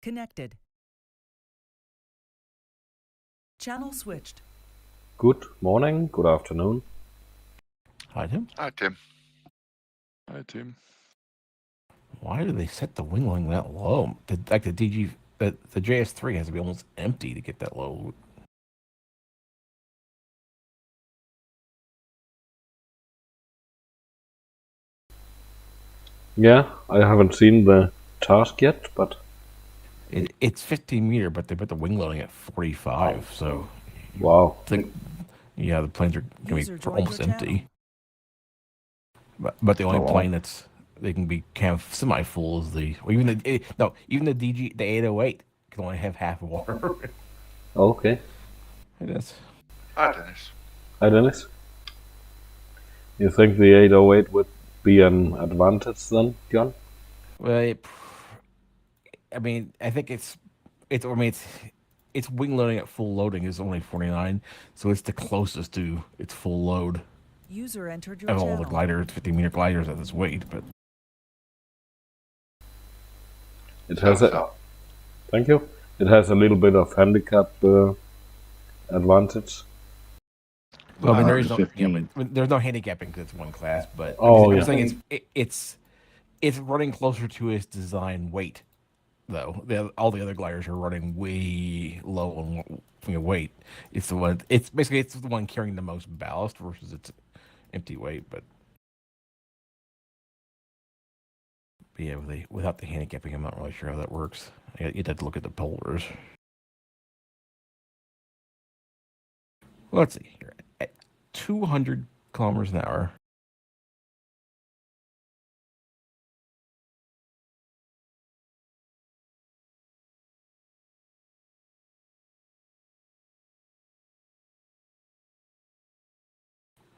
Connected. Channel switched. Good morning, good afternoon. Hi, Tim. Hi, Tim. Hi, Tim. Why do they set the wing loading that low? The DG, the JS3 has to be almost empty to get that low. Yeah, I haven't seen the task yet, but It's 15 meter, but they put the wing loading at 45. So, wow. Yeah, the planes are going User to be joined almost your channel. empty. But the only Oh, wow. plane they can be kind of semi full is even the DG the 808 can only have half water. Okay. It is. Hi, Dennis. Hi, Dennis. You think the 808 would be an advantage then, John? Well, I think its wing loading at full loading is only 49, so it's the closest to its full load User entered your of all channel. the gliders, 50-meter gliders at this weight. But It has Thank you. It has a little bit of handicap advantage. well, there's no handicapping because it's one class. But Oh, I'm yeah. saying it's running closer to its design weight, though. All the other gliders are running way low on weight. It's the one. It's the one carrying the most ballast versus its empty weight. But yeah, without the handicapping, I'm not really sure how that works. You'd have to look at the polars. Well, let's see here. At 200 kilometers an hour,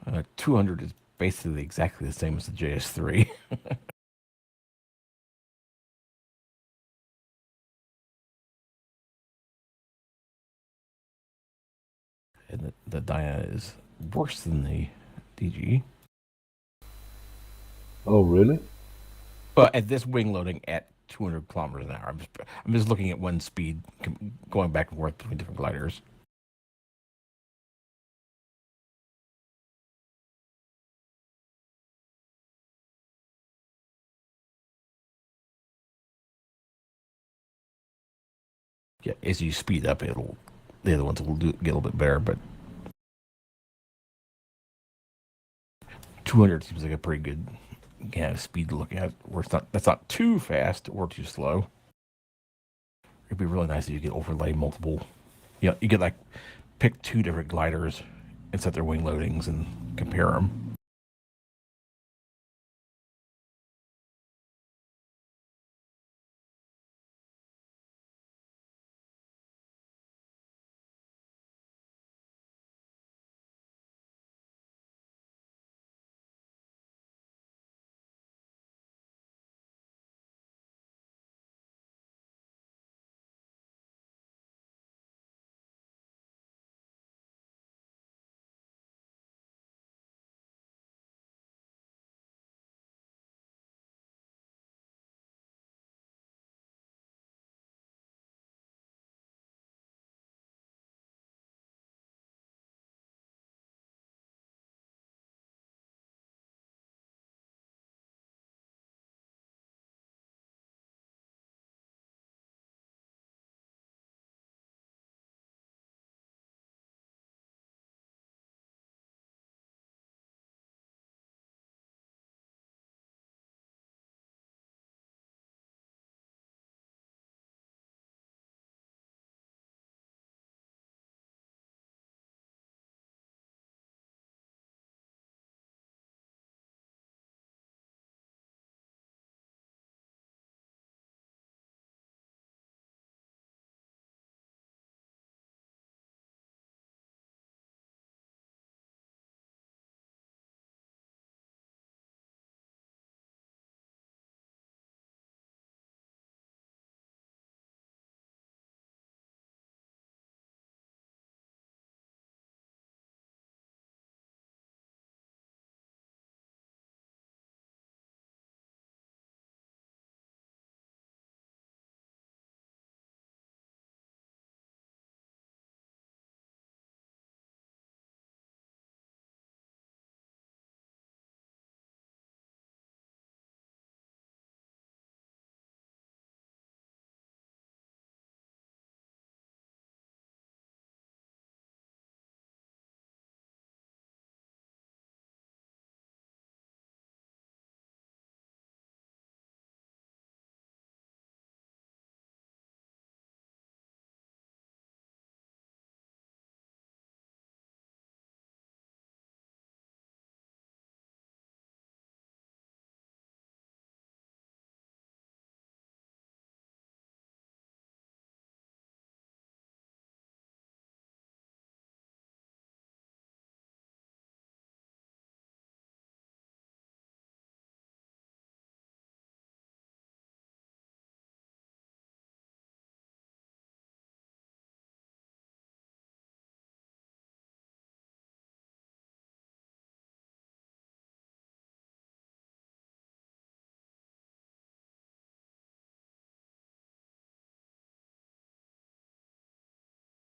uh, 200 is basically exactly the same as the JS3. And the Dyna is worse than the DG. Oh, really? But at this wing loading at 200 kilometers an hour, I'm just looking at one speed going back and forth between different gliders. Yeah, as you speed up, the other ones will get a little bit better, but 200 seems like a pretty good speed to look at. Where that's not too fast or too slow. It'd be really nice if you could overlay multiple. You could pick two different gliders and set their wing loadings and compare them.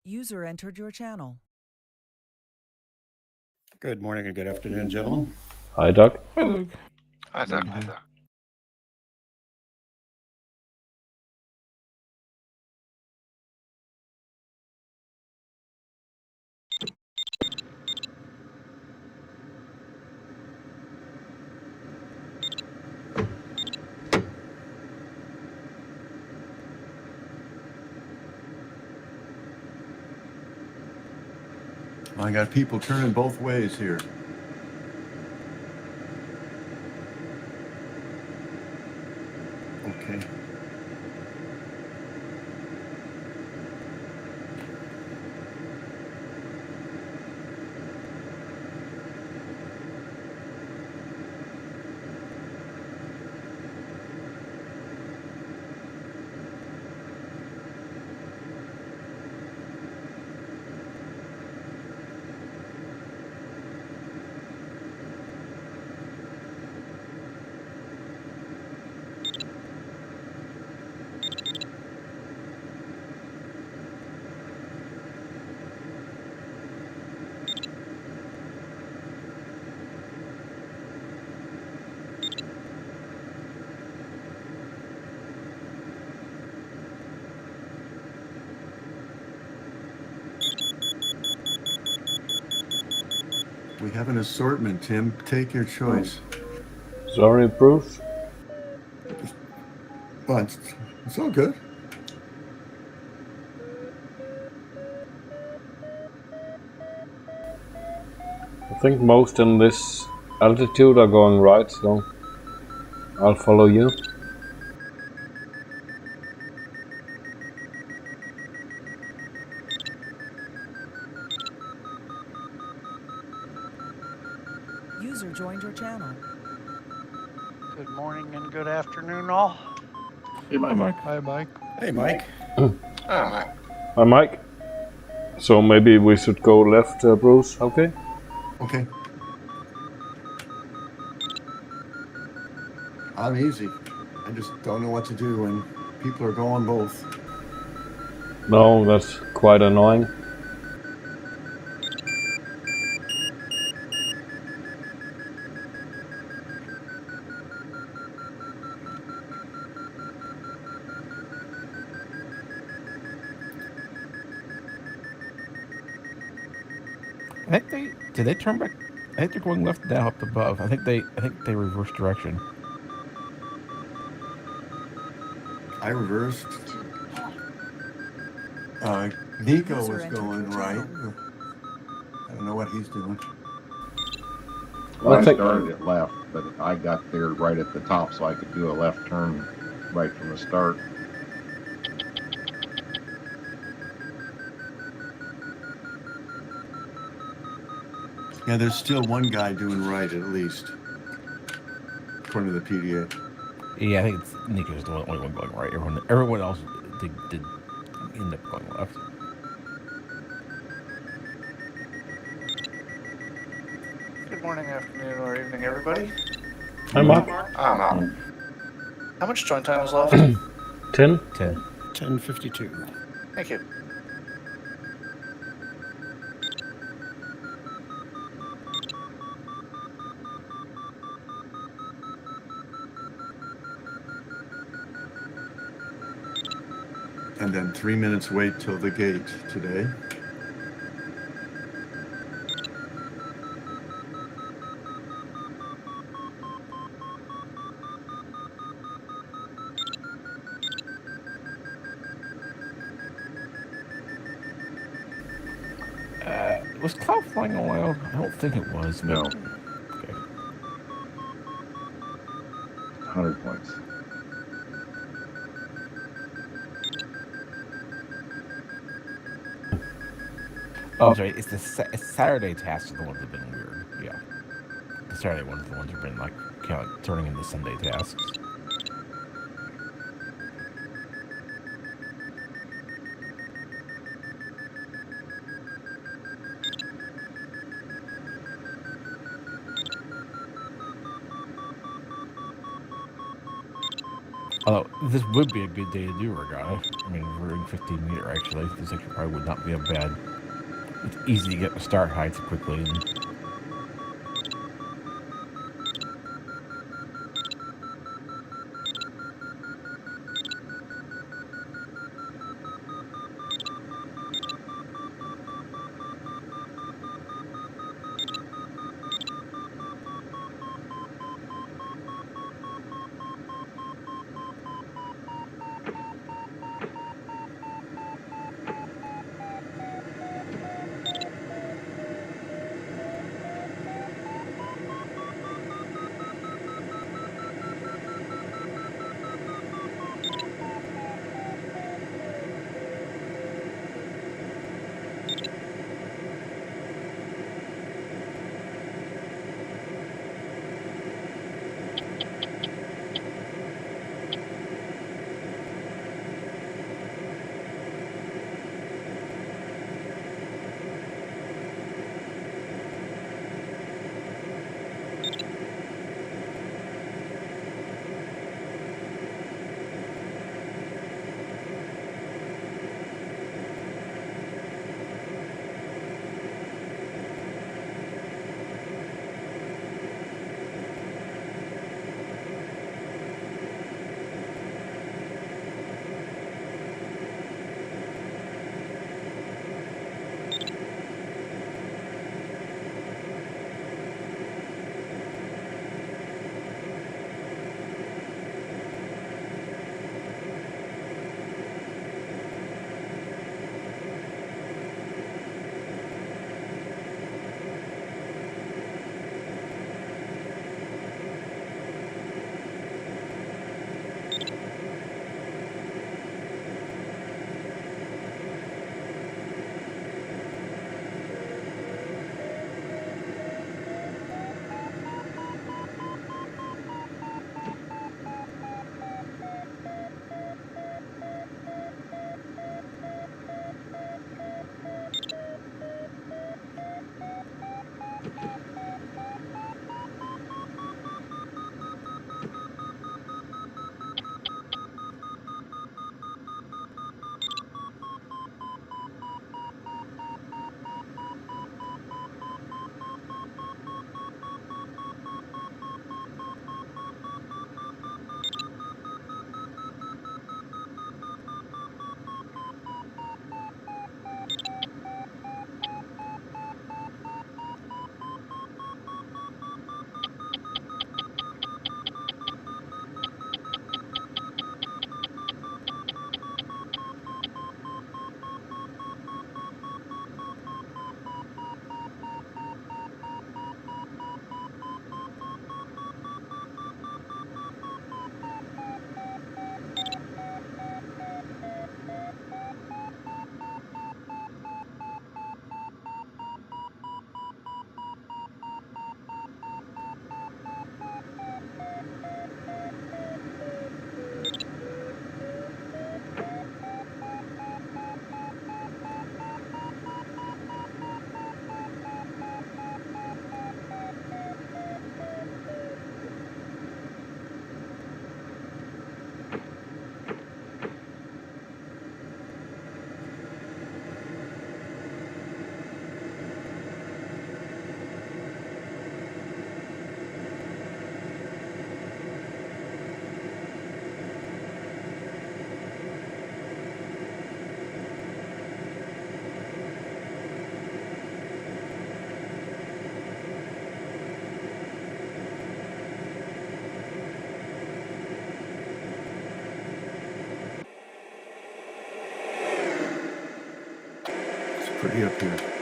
User entered your channel. Good morning and good afternoon, gentlemen. Hi, Doug. Hi, Luke. Hi, Doug. Hi, Doug. I got people turning both ways here. Okay. We have an assortment, Tim. Take your choice. Sorry, Bruce. But it's all good. I think most in this altitude are going right, so I'll follow you. User joined your channel. Good morning and good afternoon, all. Hey, Mike. Hi, Mike. Hey, Mike. Hi, Mike. Hi, Mike. So maybe we should go left, Bruce, okay? Okay. I'm easy. I just don't know what to do when people are going both. No, that's quite annoying. I think did they turn back? I think they're going left now up above. I think they reversed direction. I reversed. Nico User was entered going your right. channel. I don't know what he's doing. Well, I I think started at left, but I got there right at the top so I could do a left turn right from the start. Yeah, there's still one guy doing right at least, according to the PDA. Yeah, I think it's Nico's the only one going right. Everyone else did end up going left. Good morning, afternoon, or evening, everybody. Hi, Mark. Hi, Mark. How much join time is left? 10? 10. 10:52. Thank you. And then 3 minutes wait till the gate today. Was Cloud flying allowed? I don't think it was. But... No. Okay. 100 points. Oh, sorry. It's the Saturday tasks are the ones that have been weird. Yeah. The Saturday ones are the ones that have been like kind of turning into Sunday tasks. Although this would be a good day to do regatta. I mean, we're in 15 meter actually. This actually probably would not be a bad. It's easy to get the start heights quickly. And It's pretty up here.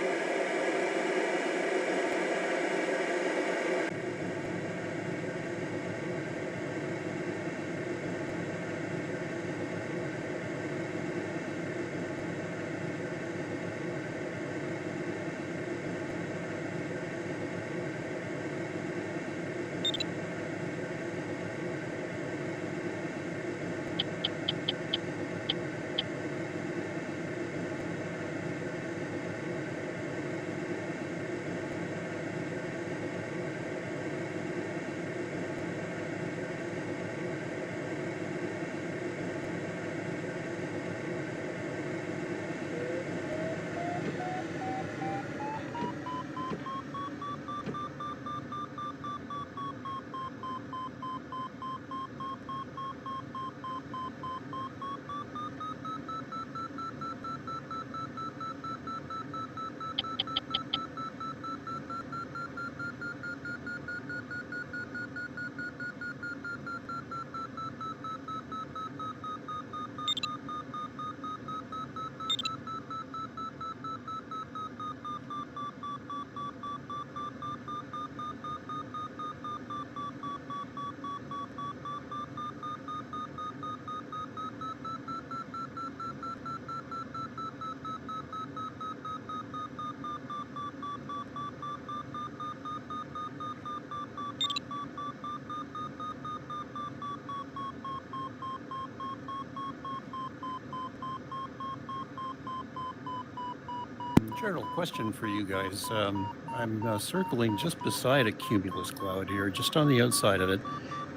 Gerald, question for you guys. I'm circling just beside a cumulus cloud here, just on the outside of it,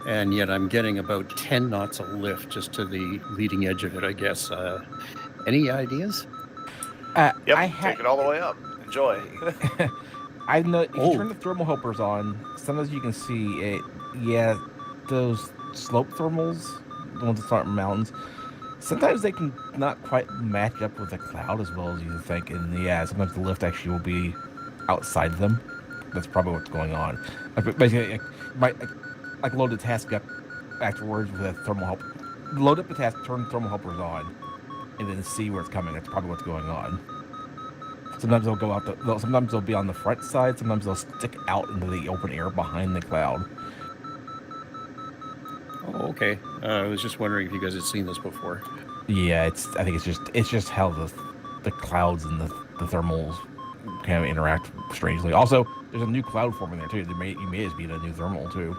and yet I'm getting about 10 knots of lift just to the leading edge of it, I guess. Any ideas? Yep, I take it all the way up. Enjoy. I know if Oh. you turn the thermal helpers on, sometimes you can see it. Yeah, those slope thermals, the ones that start in mountains, sometimes they can not quite match up with the cloud as well as you think. And yeah, sometimes the lift actually will be outside of them. That's probably what's going on. Like, basically, like load the task up afterwards with a thermal help. Load up the task, turn thermal helpers on, and then see where it's coming. That's probably what's going on. Sometimes they'll go out. Sometimes they'll be on the front side. Sometimes they'll stick out into the open air behind the cloud. Oh, okay. I was just wondering if you guys had seen this before. Yeah, I think it's just how the clouds and the thermals kind of interact strangely. Also, there's a new cloud forming there too. You may just be in a new thermal too.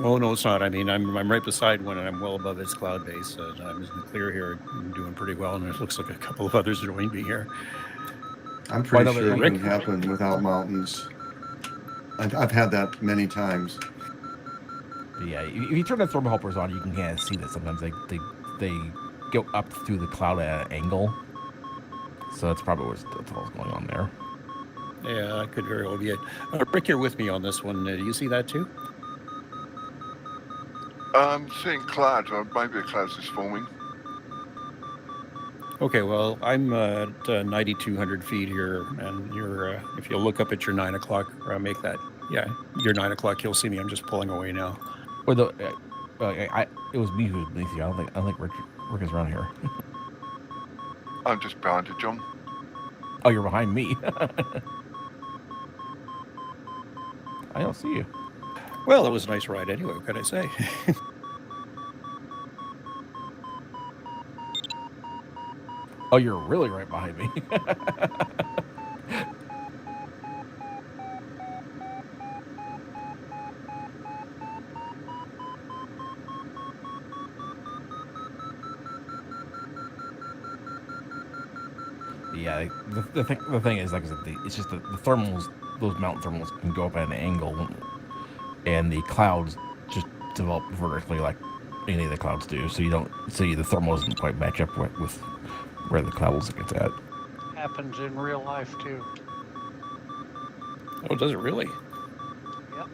Oh, no, it's not. I mean, I'm right beside one, and I'm well above its cloud base. I'm in the clear here. I'm doing pretty well, and it looks like a couple of others joined me here. I'm pretty Why don't sure we- it can happen without mountains. I've had that many times. But yeah, if you turn the thermal helpers on, you can kind of see that sometimes they go up through the cloud at an angle. So that's probably what's going on there. Yeah, that could very well be it. Rick, you're with me on this one. Do you see that too? I'm seeing clouds, or maybe a cloud is forming. Okay, well, I'm at 9,200 feet here, and you're, if you look up at your 9 o'clock, make that, yeah, your 9 o'clock, you'll see me. I'm just pulling away now. Well, it was me who was beneath you. I don't think Rick is around here. I'm just behind you, John. Oh, you're behind me. I don't see you. Well, it was a nice ride anyway, what can I say? Oh, you're really right behind me. Yeah, the thing is, like I said, it's just the thermals, those mountain thermals can go up at an angle, and the clouds just develop vertically like any of the clouds do. So you don't see the thermal doesn't quite match up with where the clouds gets at. Happens in real life too. Oh, does it really? Yep.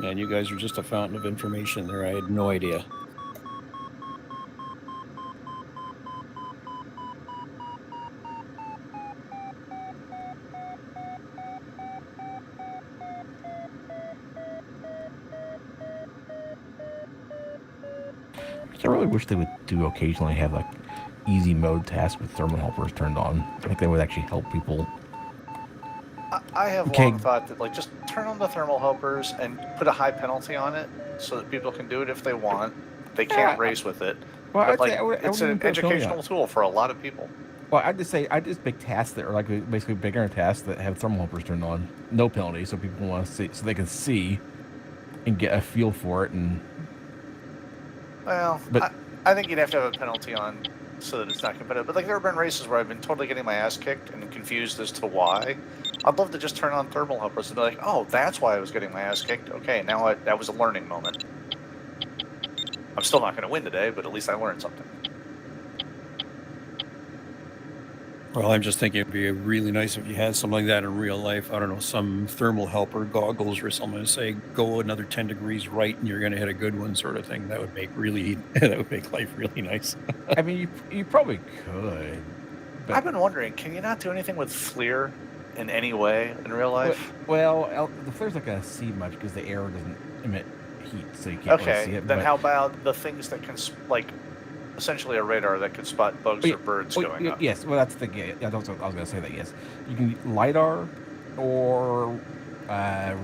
Man, you guys are just a fountain of information there. I had no idea. I really wish they would do occasionally have like easy mode tasks with thermal helpers turned on. I think that would actually help people. I have Okay. long thought that, like, just turn on the thermal helpers and put a high penalty on it so that people can do it if they want. They can't race with it. Well, But, I'd like, say I it's wouldn't an even put a penalty on educational it. tool for a lot of people. Well, I'd just make tasks that are like basically bigger tasks that have thermal helpers turned on, no penalty, so people want to see, so they can see and get a feel for it. And Well, But- I think you'd have to have a penalty on so that it's not competitive. But, like, there have been races where I've been totally getting my ass kicked and confused as to why. I'd love to just turn on thermal helpers and be like, oh, that's why I was getting my ass kicked. Okay, now that was a learning moment. I'm still not going to win today, but at least I learned something. Well, I'm just thinking it'd be really nice if you had something like that in real life. I don't know, some thermal helper goggles or something to say, go another 10 degrees right and you're going to hit a good one sort of thing. That would make life really nice. I mean, you probably could. But, I've been wondering, can you not do anything with FLIR in any way in real life? well, the flare's not going to see much because the air doesn't emit heat, so you can't really see Okay, it. then but- how about the things that can, like, essentially a radar that could spot bugs or birds going up? Yes, well, that's the game. I was going to say that, yes. You can use LiDAR or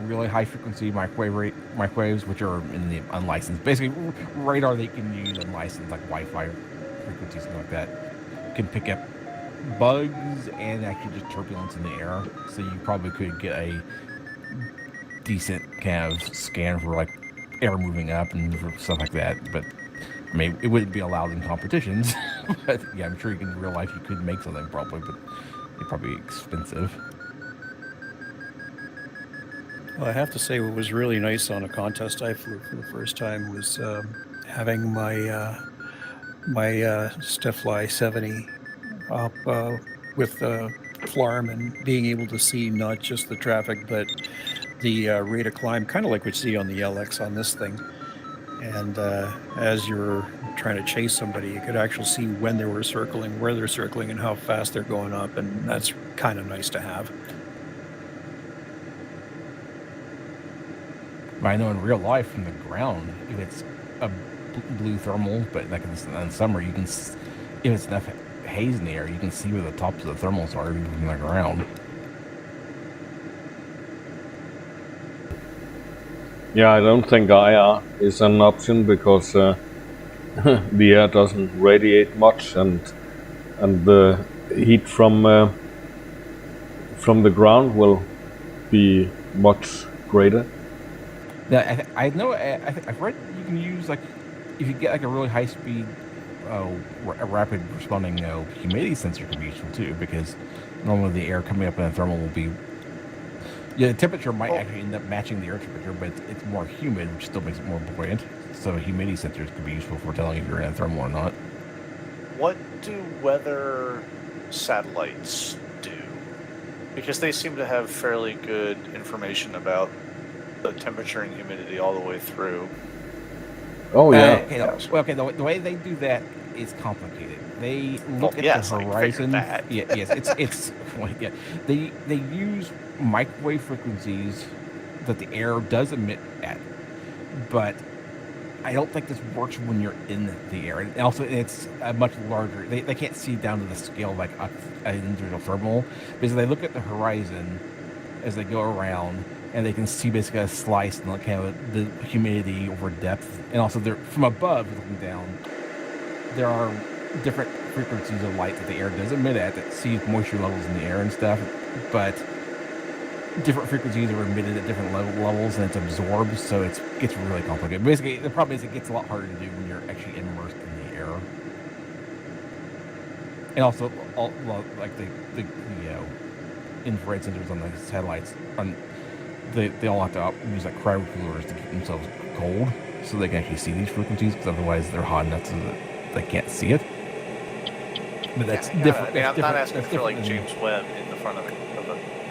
really high frequency microwaves, which are in the unlicensed. Basically, radar that you can use unlicensed, like Wi-Fi frequencies, something like that, can pick up bugs and actually just turbulence in the air. So you probably could get a decent kind of scan for like air moving up and for stuff like that. But I mean, it wouldn't be allowed in competitions, but yeah, I'm sure in real life you could make something probably, but it'd probably be expensive. Well, I have to say, what was really nice on a contest I flew for the first time was having my Stiffly 70 up with the Flarm and being able to see not just the traffic, but the rate of climb, kind of like what you see on the LX on this thing. And as you're trying to chase somebody, you could actually see when they were circling, where they're circling, and how fast they're going up. And that's kind of nice to have. I know in real life from the ground, if it's a blue thermal, but like in the summer, you can, if it's enough haze in the air, you can see where the tops of the thermals are even from the ground. Yeah, I don't think IR is an option because the air doesn't radiate much, and the heat from the ground will be much greater. Now, I know. I've read you can use like if you get like a really high speed, rapid responding humidity sensor can be useful too, because normally the air coming up in the thermal will be. Yeah, the temperature might actually end up matching the air temperature, but it's more humid, which still makes it more buoyant. So humidity sensors could be useful for telling if you're in a thermal or not. What do weather satellites do? Because they seem to have fairly good information about the temperature and humidity all the way through. Oh yeah. The way they do that is complicated. They look at the horizon. It's yeah. They use microwave frequencies that the air does emit at, but I don't think this works when you're in the air. And also, it's a much larger. They can't see down to the scale like an individual thermal, because they look at the horizon as they go around, and they can see basically a slice and look at the humidity over depth, and also they're from above looking down. There are different frequencies of light that the air does emit at that sees moisture levels in the air and stuff, but different frequencies are emitted at different levels, and it's absorbed, so it gets really complicated. Basically, the problem is it gets a lot harder to do when you're actually immersed in the air. And also, like the infrared sensors on the satellites, they all have to use like cryo coolers to keep themselves cold, so they can actually see these frequencies, because otherwise they're hot enough so that they can't see it. But that's different. I'm not asking for like James Webb in the front of a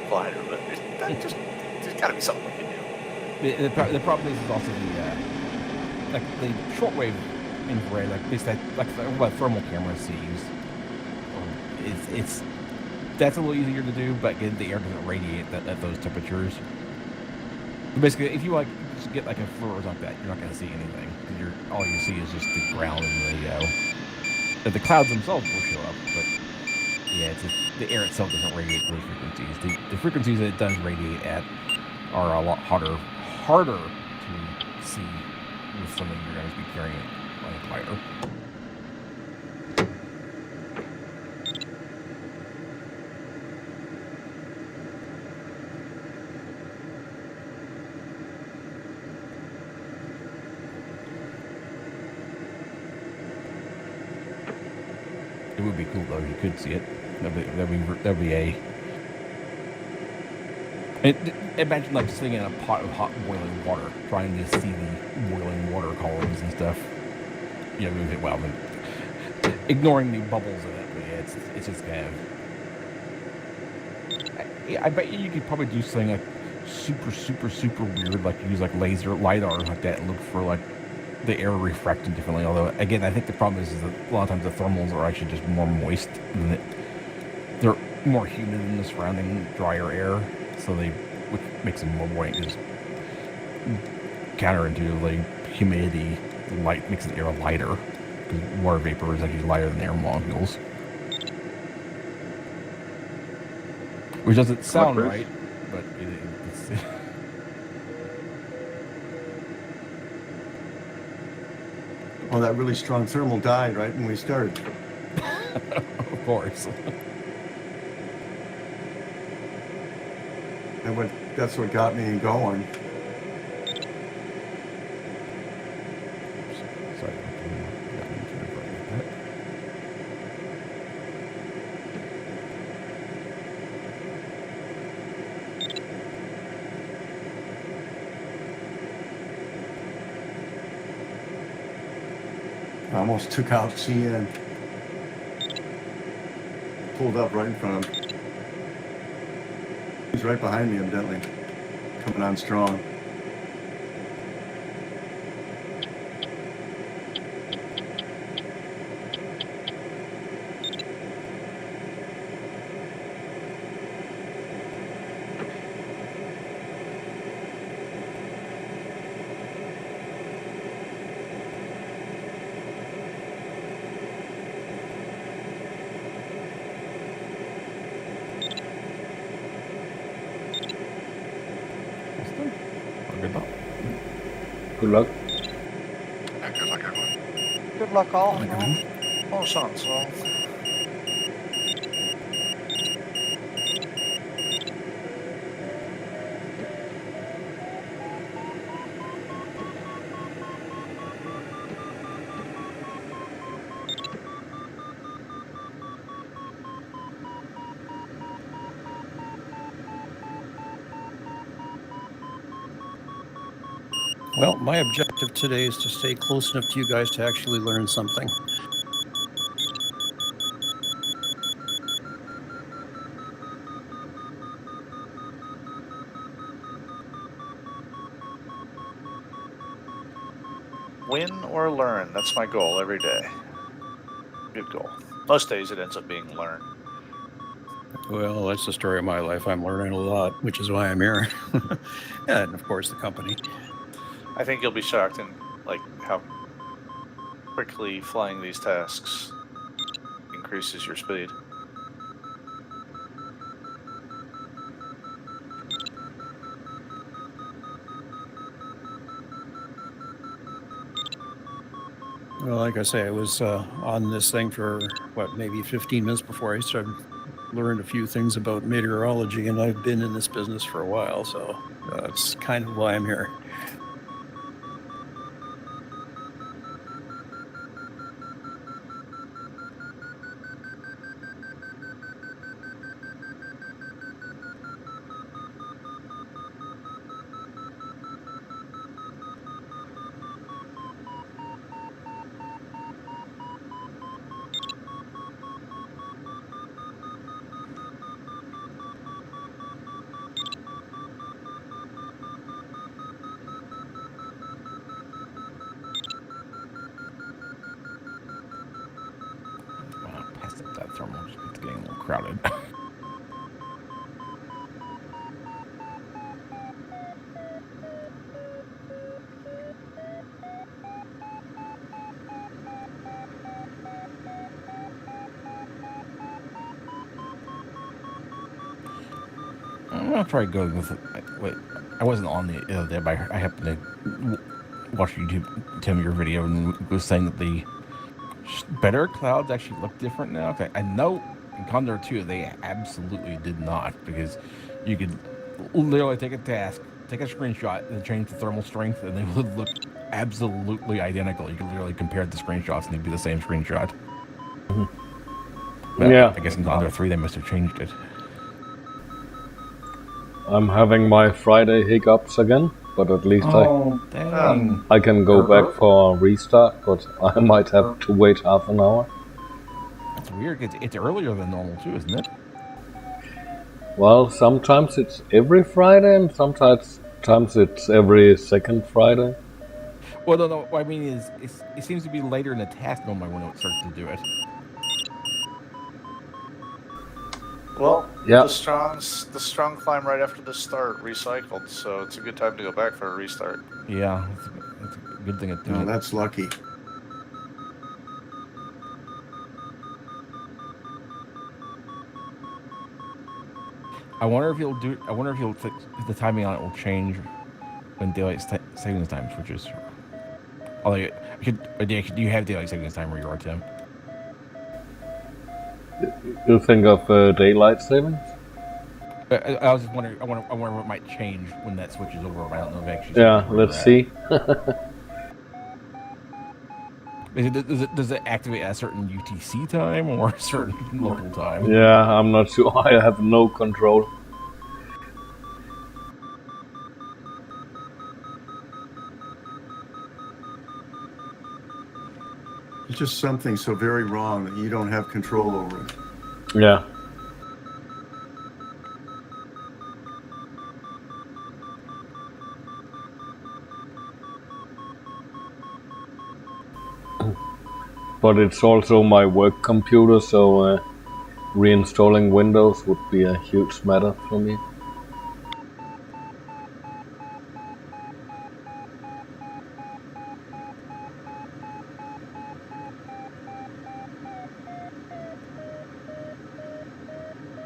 glider, but there's got to be something we can do. The problem is also the shortwave infrared, like what thermal camera sees. That's a little easier to do, but again, the air doesn't radiate at those temperatures. But basically, if you just get like a fluorescent like that, you're not going to see anything, because all you see is just the ground and the clouds themselves will show up. But yeah, the air itself doesn't radiate those frequencies. The frequencies that it does radiate at are a lot harder to see with something you're going to be carrying on a glider. It would be cool though if you could see it. That'd be a. Imagine like sitting in a pot of hot boiling water, trying to see the boiling water columns and stuff. Ignoring the bubbles in it, but yeah, it's just kind of. I bet you could probably do something like super weird, like use like laser lidar like that, and look for like the air refracting differently. Although again, I think the problem is that a lot of times the thermals are actually just more moist than it. They're more humid than the surrounding drier air, which makes them more buoyant. Because counterintuitively, humidity light makes the air lighter, because water vapor is actually lighter than air molecules, which doesn't sound right, but it's. Well, that really strong thermal died right when we started. Of course. And that's what got me going. Sorry. I almost took out CN. Pulled up right in front of him. He's right behind me, evidently. Coming on strong. Good luck. Good luck. Yeah, good luck, everyone. Good luck, all. Oh, sounds so. Well, my objective today is to stay close enough to you guys to actually learn something. Win or learn. That's my goal every day. Good goal. Most days it ends up being learn. Well, that's the story of my life. I'm learning a lot, which is why I'm here. And of course, the company. I think you'll be shocked in like how quickly flying these tasks increases your speed. Well, like I say, I was on this thing for, maybe 15 minutes before I started learned a few things about meteorology, and I've been in this business for a while, so that's kind of why I'm here. Wow, past that thermal, it's getting a little crowded. I'm gonna try going with it. Wait, I wasn't on the other day, but I happened to watch YouTube, Tim, your video, and it was saying that the better clouds actually look different now. 'Cause I know in Condor 2 they absolutely did not, because you could literally take a task, take a screenshot, and change the thermal strength, and they would look absolutely identical. You could literally compare the screenshots, and they'd be the same screenshot. But Yeah. I guess in Condor 3 they must have changed it. I'm having my Friday hiccups again, but at least Dang. I can go back for a restart, but I might have to wait half an hour. That's weird. It's earlier than normal too, isn't it? Well, sometimes it's every Friday, and sometimes it's every second Friday. Well, no. What I mean is, it seems to be later in the task normally when it starts to do it. Well, Yeah. the strong climb right after the start recycled, so it's a good time to go back for a restart. Yeah, it's a good thing it's doing. No, that's lucky. I wonder if if the timing on it will change when daylight savings time switches. Although, do you have daylight savings time where you are, Tim? You think of daylight savings? I was just wondering. I wonder what might change when that switches over. I don't know if actually. Yeah, let's see. Does it activate at a certain UTC time or a certain local time? Yeah, I'm not sure. I have no control. It's just something so very wrong that you don't have control over it. Yeah. But it's also my work computer, so reinstalling Windows would be a huge matter for me.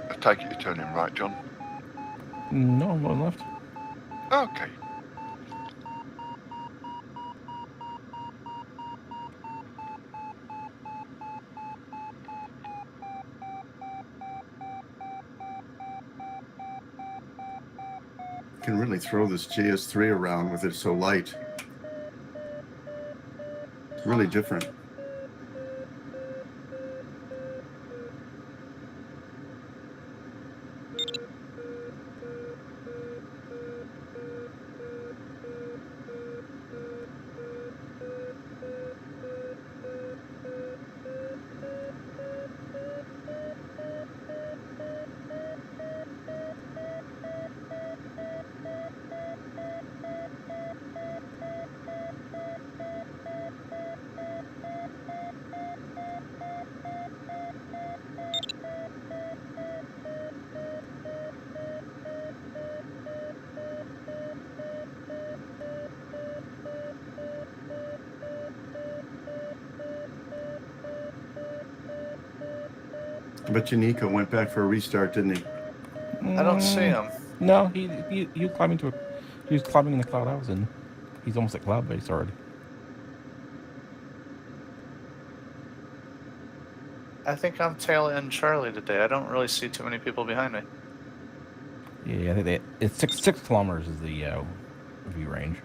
I take it you're turning right, John. No, I'm going left. Okay. You can really throw this GS3 around with it so light. It's really different. I bet you Nico went back for a restart, didn't he? I don't see him. No, he was climbing he was climbing in the cloud I was in. He's almost at cloud base already. I think I'm tail end Charlie today. I don't really see too many people behind me. Yeah, I think it's 6 kilometers is the view range.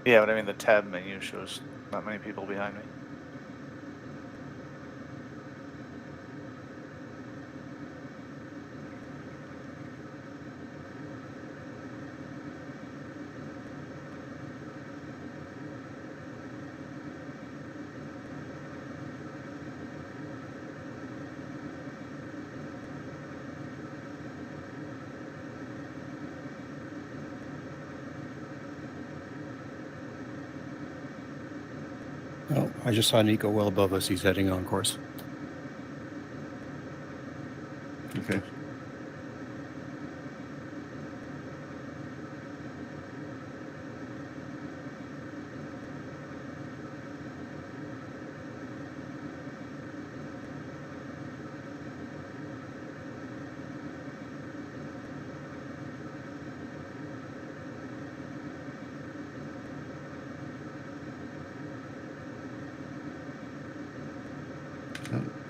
Yeah, but I mean the tab menu shows not many people behind me. Oh, I just saw Nico well above us. He's heading on course. Okay.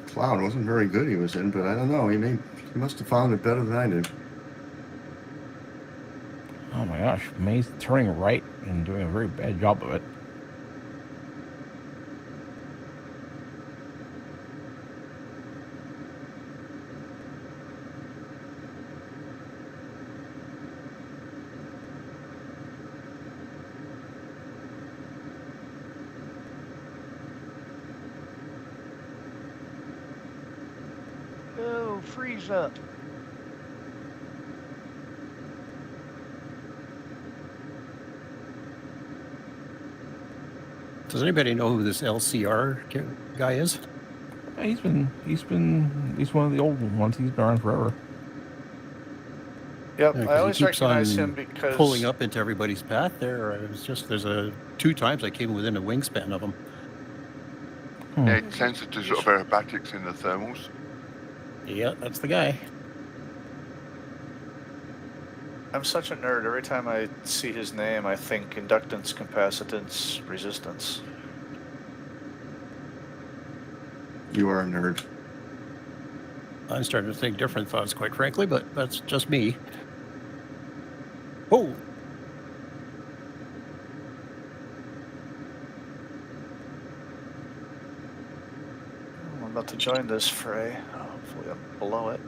Cloud wasn't very good he was in, but I don't know. He must have found it better than I did. Oh my gosh, May's turning right and doing a very bad job of it. Oh, freeze up. Does anybody know who this LCR guy is? He's one of the old ones. He's been around forever. Yep, Yeah, 'cause I he always keeps recognize on him because pulling up into everybody's path there. There's 2 times I came within a wingspan of him. Yeah, it tends to do sort of aerobatics in the thermals. Yeah, that's the guy. I'm such a nerd. Every time I see his name, I think inductance, capacitance, resistance. You are a nerd. I'm starting to think different thoughts, quite frankly, but that's just me. Oh, I'm about to join this fray. Hopefully I'm below it.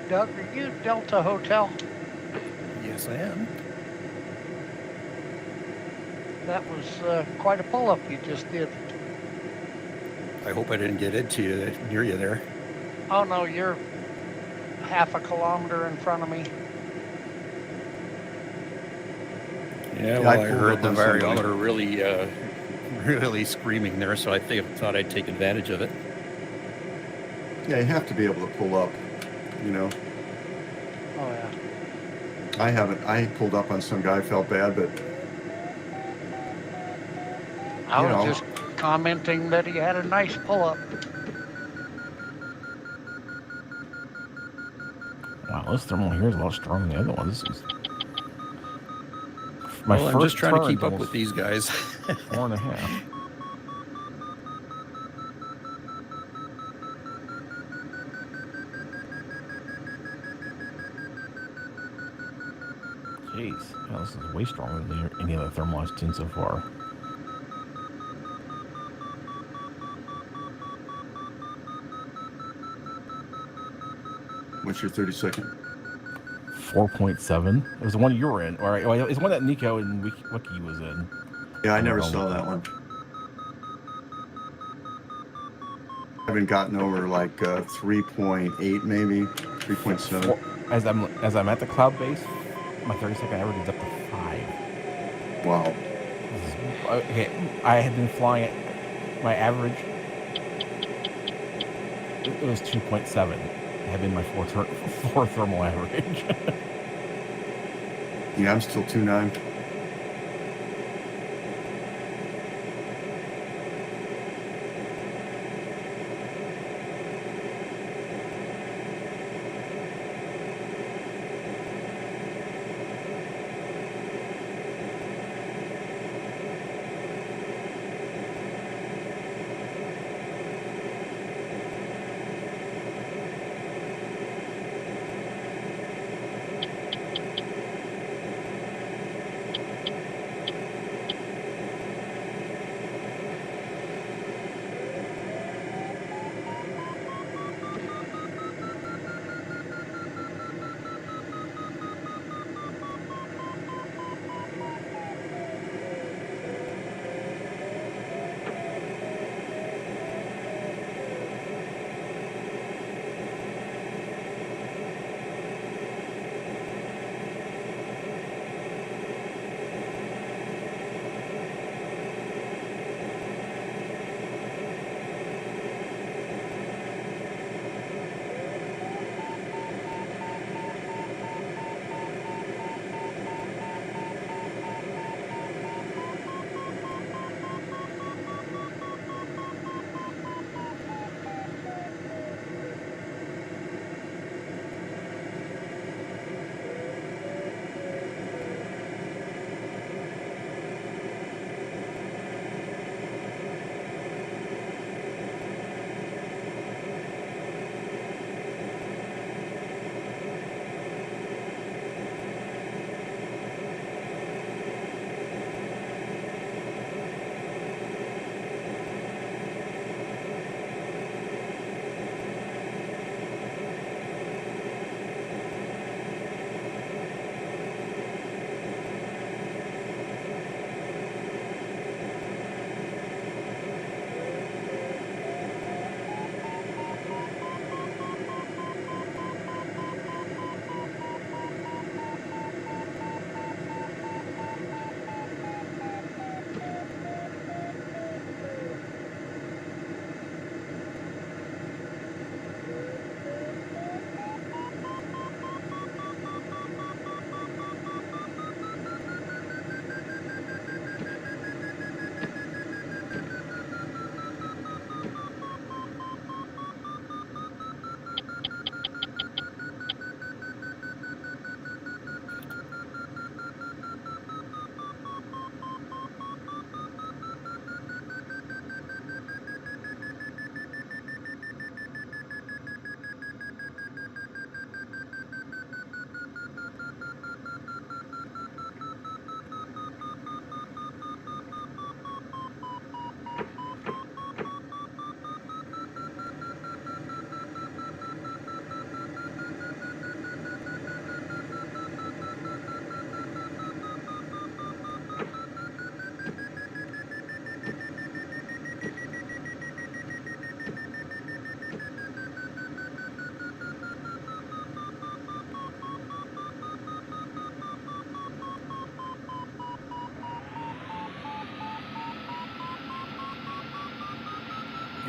Doug, are you Delta Hotel? Yes, I am. That was quite a pull-up you just did. I hope I didn't get into you near you there. Oh no, you're half a kilometer in front of me. Yeah, I well, I pulled heard up the on somebody. variometer really screaming there, so I thought I'd take advantage of it. Yeah, you have to be able to pull up, you know. Oh yeah. I haven't. I pulled up on some guy, felt bad, but I You was know. just commenting that he had a nice pull-up. Wow, this thermal here is a lot stronger than the other one. This is my Well, I'm first just trying to turn's keep up almost with these guys. 4.5. Jeez, yeah, this is way stronger than any other thermal I've seen so far. what's your 30-second? 4.7. It was the one you were in, or it's one that Nico and Wiki was in. Yeah, I never don't know. saw that one. I haven't gotten over like 3.8, maybe 3.7. As I'm at the cloud base, my 30-second average is up to 5. Wow. Okay, I had been flying at my average. It was 2.7. Had been my four thermal average. Yeah, I'm still 2.9.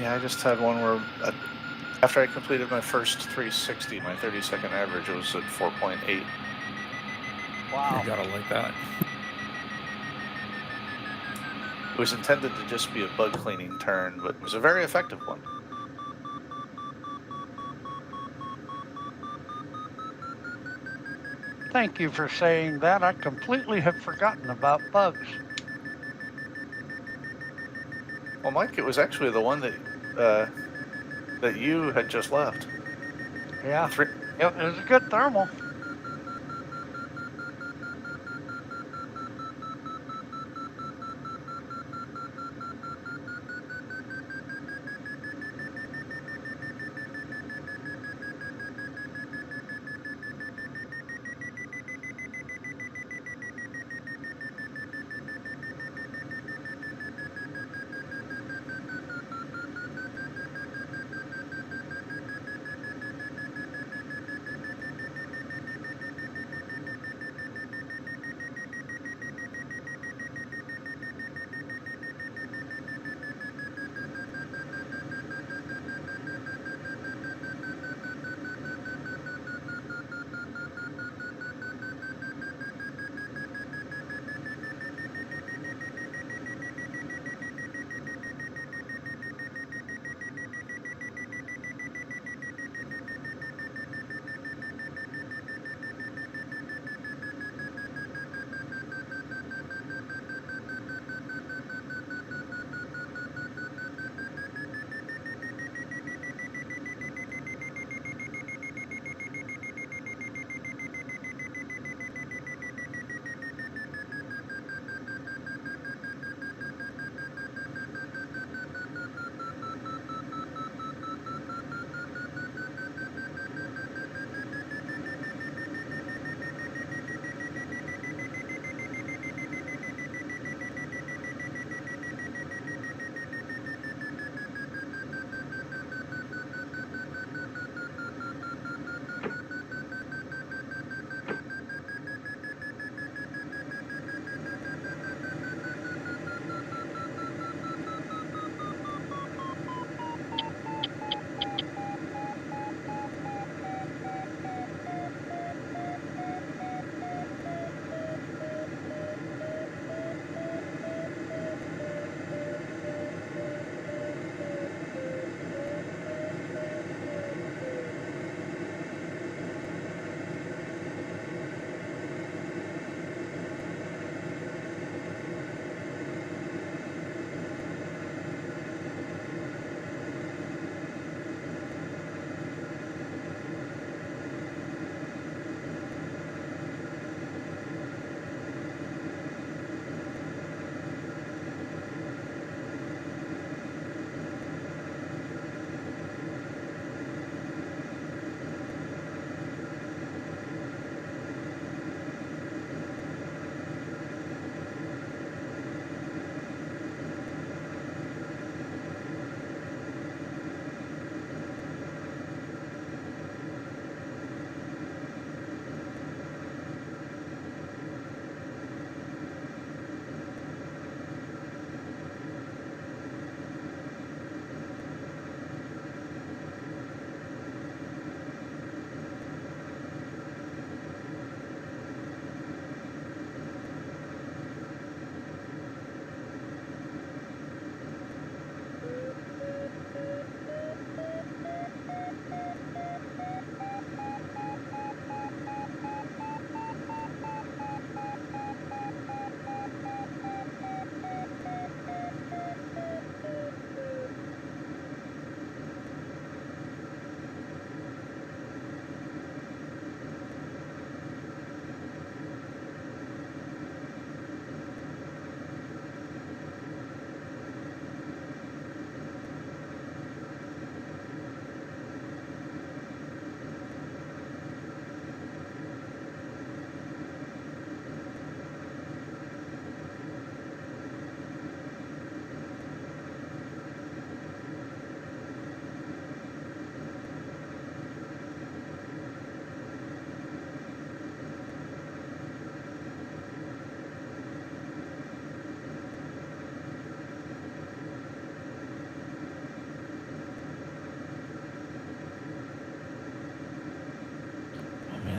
Yeah, I just had one where after I completed my first 360, my 30-second average was at 4.8. Wow. You gotta like that. It was intended to just be a bug cleaning turn, but it was a very effective one. Thank you for saying that. I completely have forgotten about bugs. Well, Mike, it was actually the one that you had just left. Yeah, Three, it was a good thermal.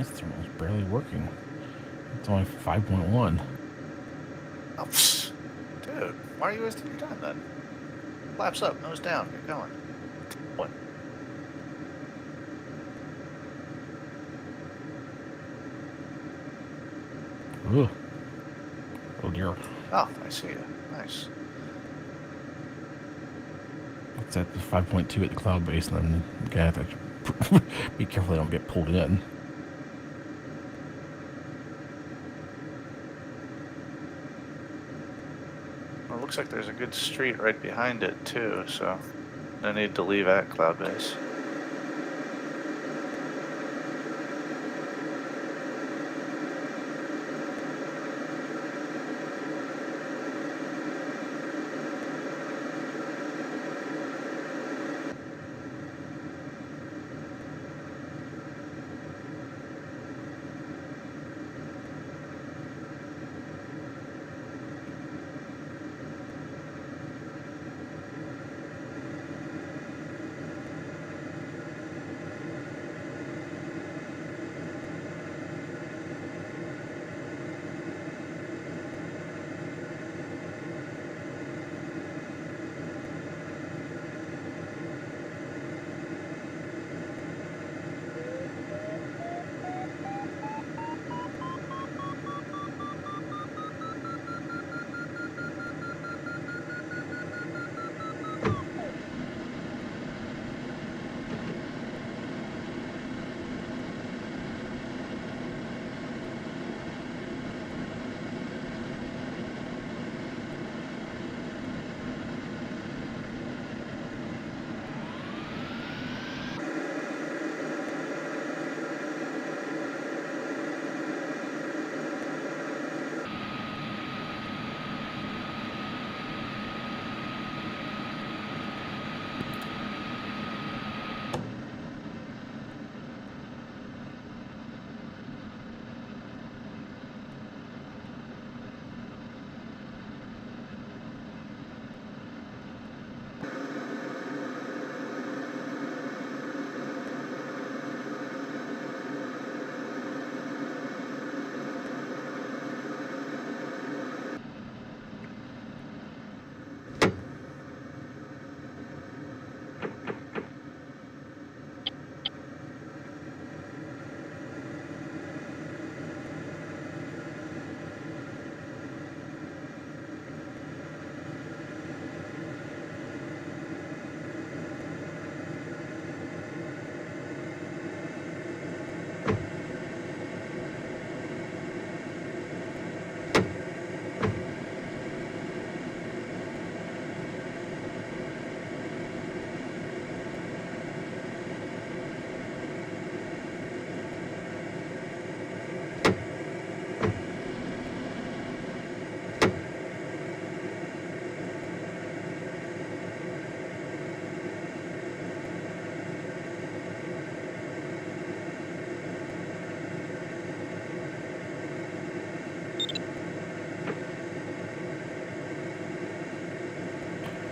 This thermal's barely working. It's only 5.1. Oh, pfft. Dude, why are you wasting your time then? Flaps up, nose down, get going. What? Ugh. Oh dear. Oh, I see you. Nice. It's at 5.2 at the cloud base, and then you gotta have to be careful they don't get pulled in. Well, it looks like there's a good street right behind it too, so no need to leave at cloud base.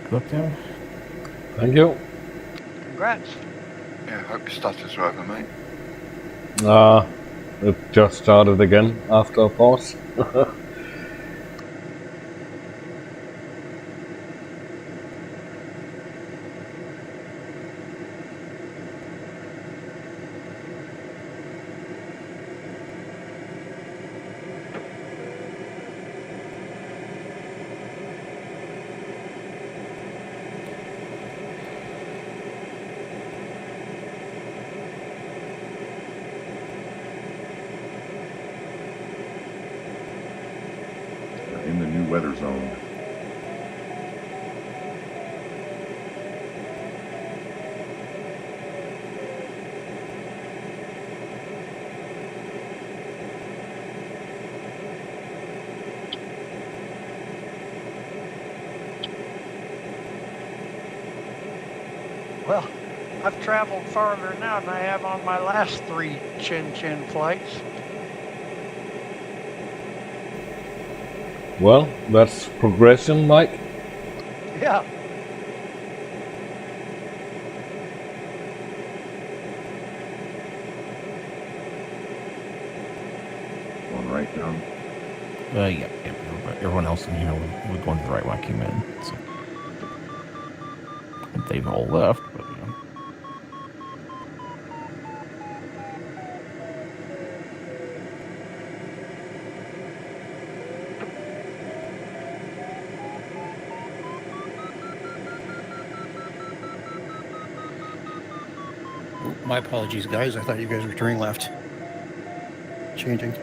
Good luck there. Thank you. Congrats. Yeah, hope your starters are over, mate. It just started again after a pause. In the new weather zone. Well, I've traveled farther now than I have on my last 3 Tchin Tchin flights. Well, that's progression, Mike. Yeah. going right down. Yeah. Everyone else in here was going the right way I came in. So they've all left, but you know. My apologies, guys. I thought you guys were turning left. Changing.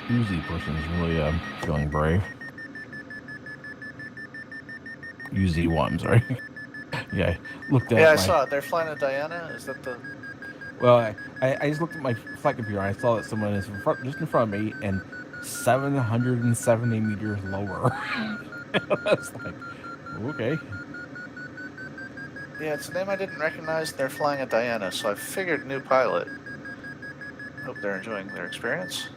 Uzi person is really feeling brave. UZ1, sorry. Yeah, I looked at Yeah, I my... saw it. They're flying a Diana. Is that the? Well, I just looked at my flight computer and I saw that someone is just in front of me and 770 meters lower. I was like, okay. Yeah, it's a name I didn't recognize. They're flying a Diana, so I figured new pilot. Hope they're enjoying their experience.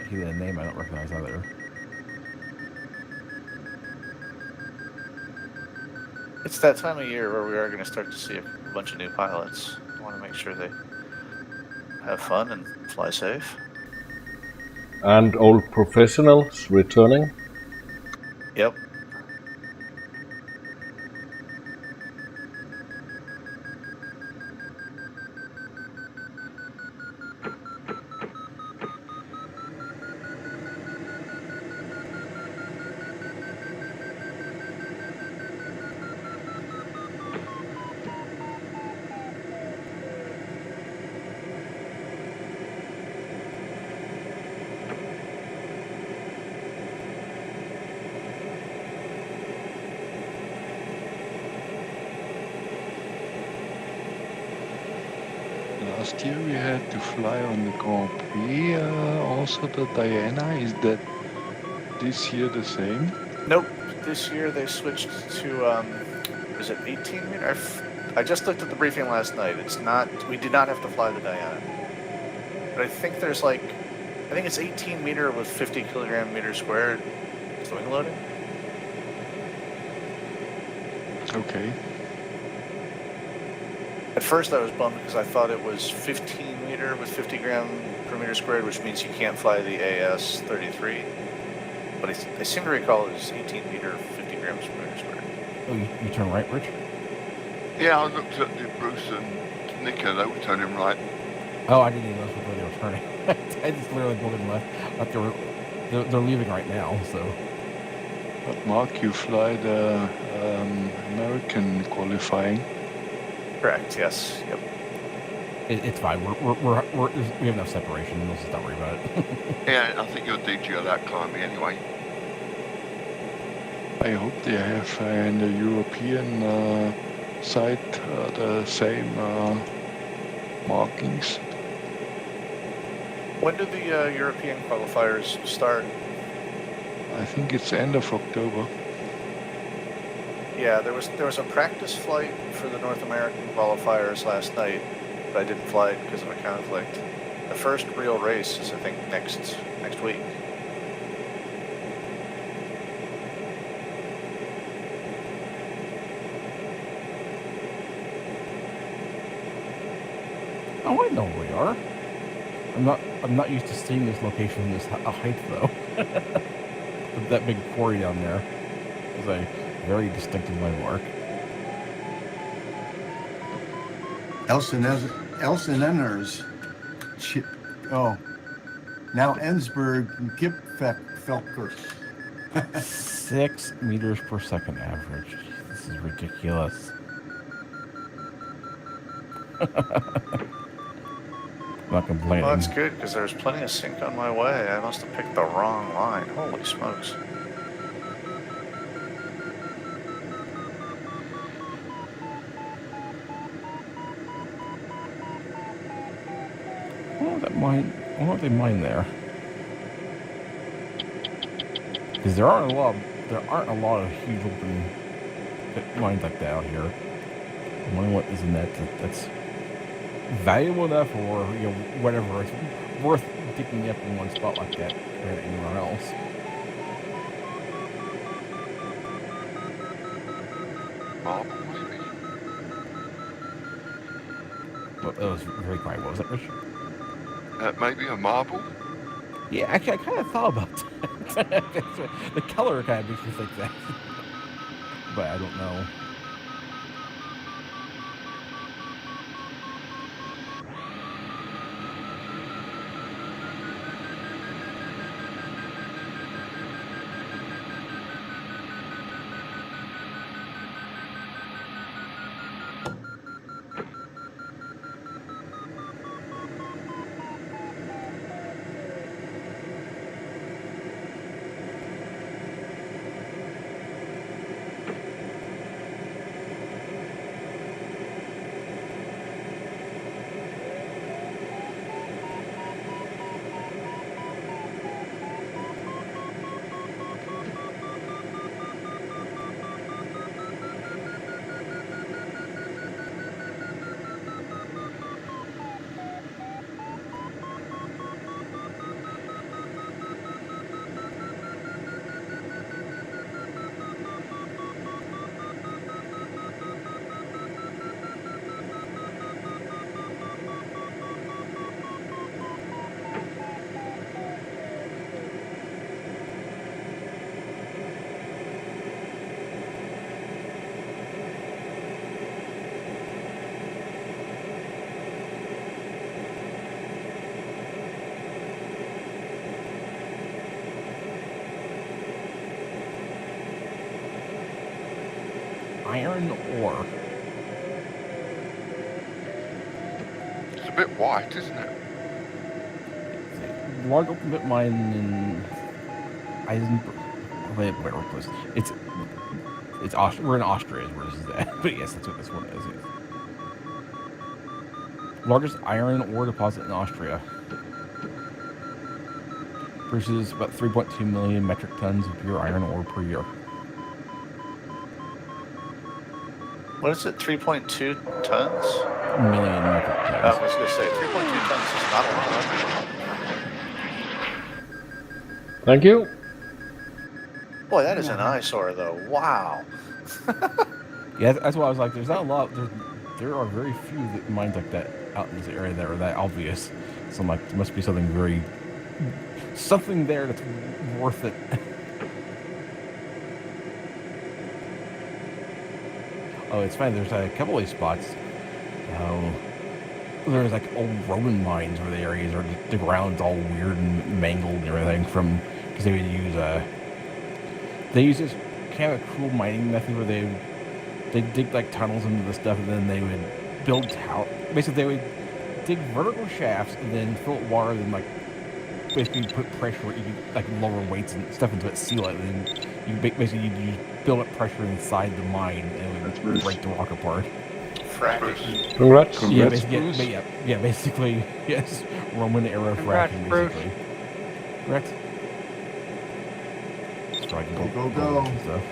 He had a name I don't recognize either. It's that time of year where we are going to start to see a bunch of new pilots. I want to make sure they have fun and fly safe. And old professionals returning. Yep. Last year we had to fly on the Grand Prix, also the Diana. Is that this year the same? Nope. This year they switched to, is it 18 meter? I just looked at the briefing last night. It's not, we did not have to fly the Diana. But I think there's like, I think it's 18 meter with 50 kilogram meter squared wing loading. Okay. At first I was bummed because I thought it was 15 meter with 50 gram per meter squared, which means you can't fly the AS-33. But I seem to recall it was 18 meter, 50 grams per meter squared. Oh, you turn right, Rich? Yeah, I looked at the Bruce and Nicker, they were turning right. Oh, I didn't even notice where they were turning. I just literally pulled in left. Like they're leaving right now, so. But Mark, you fly the American qualifying. Correct, yes. Yep. It's fine. We have enough separation. Let's just not worry about it. Yeah, I think you'll do that climbing anyway. I hope they have in the European side the same markings. When do the European qualifiers start? I think it's end of October. Yeah, there was a practice flight for the North American qualifiers last night, but I didn't fly it because of a conflict. The first real race is, I think, next week. Oh, I know where we are. I'm not used to seeing this location from this height though. That big quarry down there is a very distinctive landmark. Elsenenners. Oh, now Ensberg and Kipfelker. 6 meters per second average. This is ridiculous. I'm not complaining. Well, that's good, because there's plenty of sink on my way. I must have picked the wrong line. Holy smokes. I wonder what they mine there. Because there aren't a lot of huge open pit mines like that out here. I'm wondering what is in that's valuable enough, or whatever, it's worth digging up in one spot like that compared to anywhere else. Marble, maybe? Well, that was very quiet. What was that, Rich? Maybe a marble? Yeah, actually, I kind of thought about that. The color kind of makes me think that. But I don't know. Iron ore. It's a bit white, isn't it? Large open pit mine in Eisenberg. Wait, where was it? It's Austria. We're in Austria, is where this is at. But yes, that's what this one is. Largest iron ore deposit in Austria. Produces about 3.2 million metric tons of pure iron ore per year. What is it, 3.2 tons? Million metric tons. I was going to say, 3.2 tons is not a lot. Thank you. Boy, that is an eyesore, though. Wow. Yeah, that's why I was like, there's not a lot. There are very few mines like that out in this area that are that obvious. So I'm like, there must be something there that's worth it. Oh, it's fine. There's a couple of these spots. There's like old Roman mines where the areas are the ground's all weird and mangled and everything because they would use this kind of cool mining method where they dig like tunnels into the stuff and then they would build basically dig vertical shafts and then fill it with water, and then like basically put pressure. You can like lower weights and stuff into it, seal it, and then you basically you build up pressure inside the mine, and That's it Bruce. would break the rock apart. Fracking. Congrats. Yeah, Congrats, basically, yes, Roman era Congrats, fracking, Bruce. basically. Correct. So I can Go. and stuff.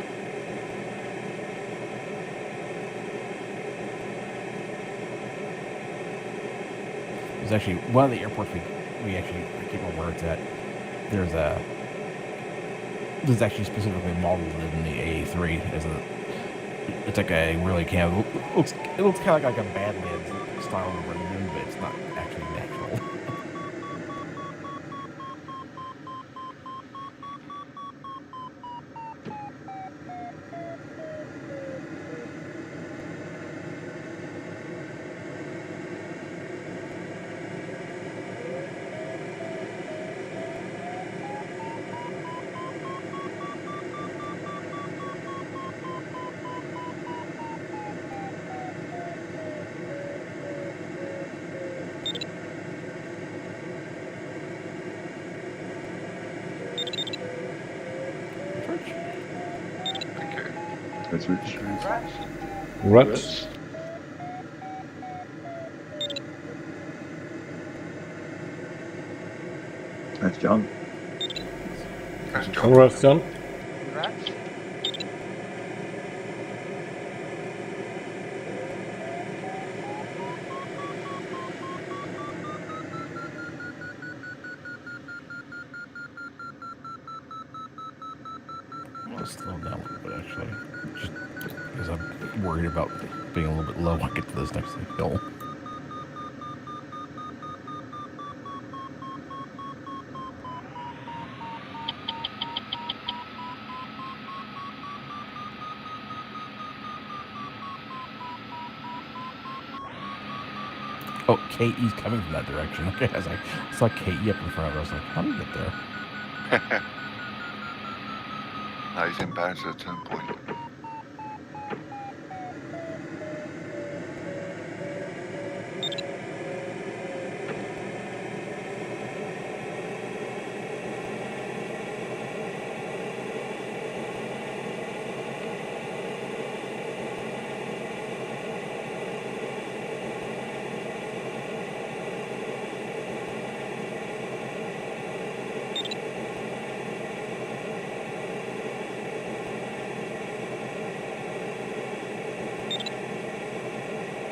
There's actually one of the airports we actually, I can't remember where it's at. There's actually specifically modeled in the AA3 as it's like a really kind of it looks kind of like a Badlands style of rendition, but it's not actually natural. Thank you. That's Rich. Congrats. That's John. Thanks, John. Congrats, John. Congrats. I'll slow down a little bit actually, just because I'm worried about being a little bit low when I get to this next hill. Oh, KE's coming from that direction. Okay, I was like, I saw KE up in front of us. I was like, how do you get there? No, he's inbound at the turn point.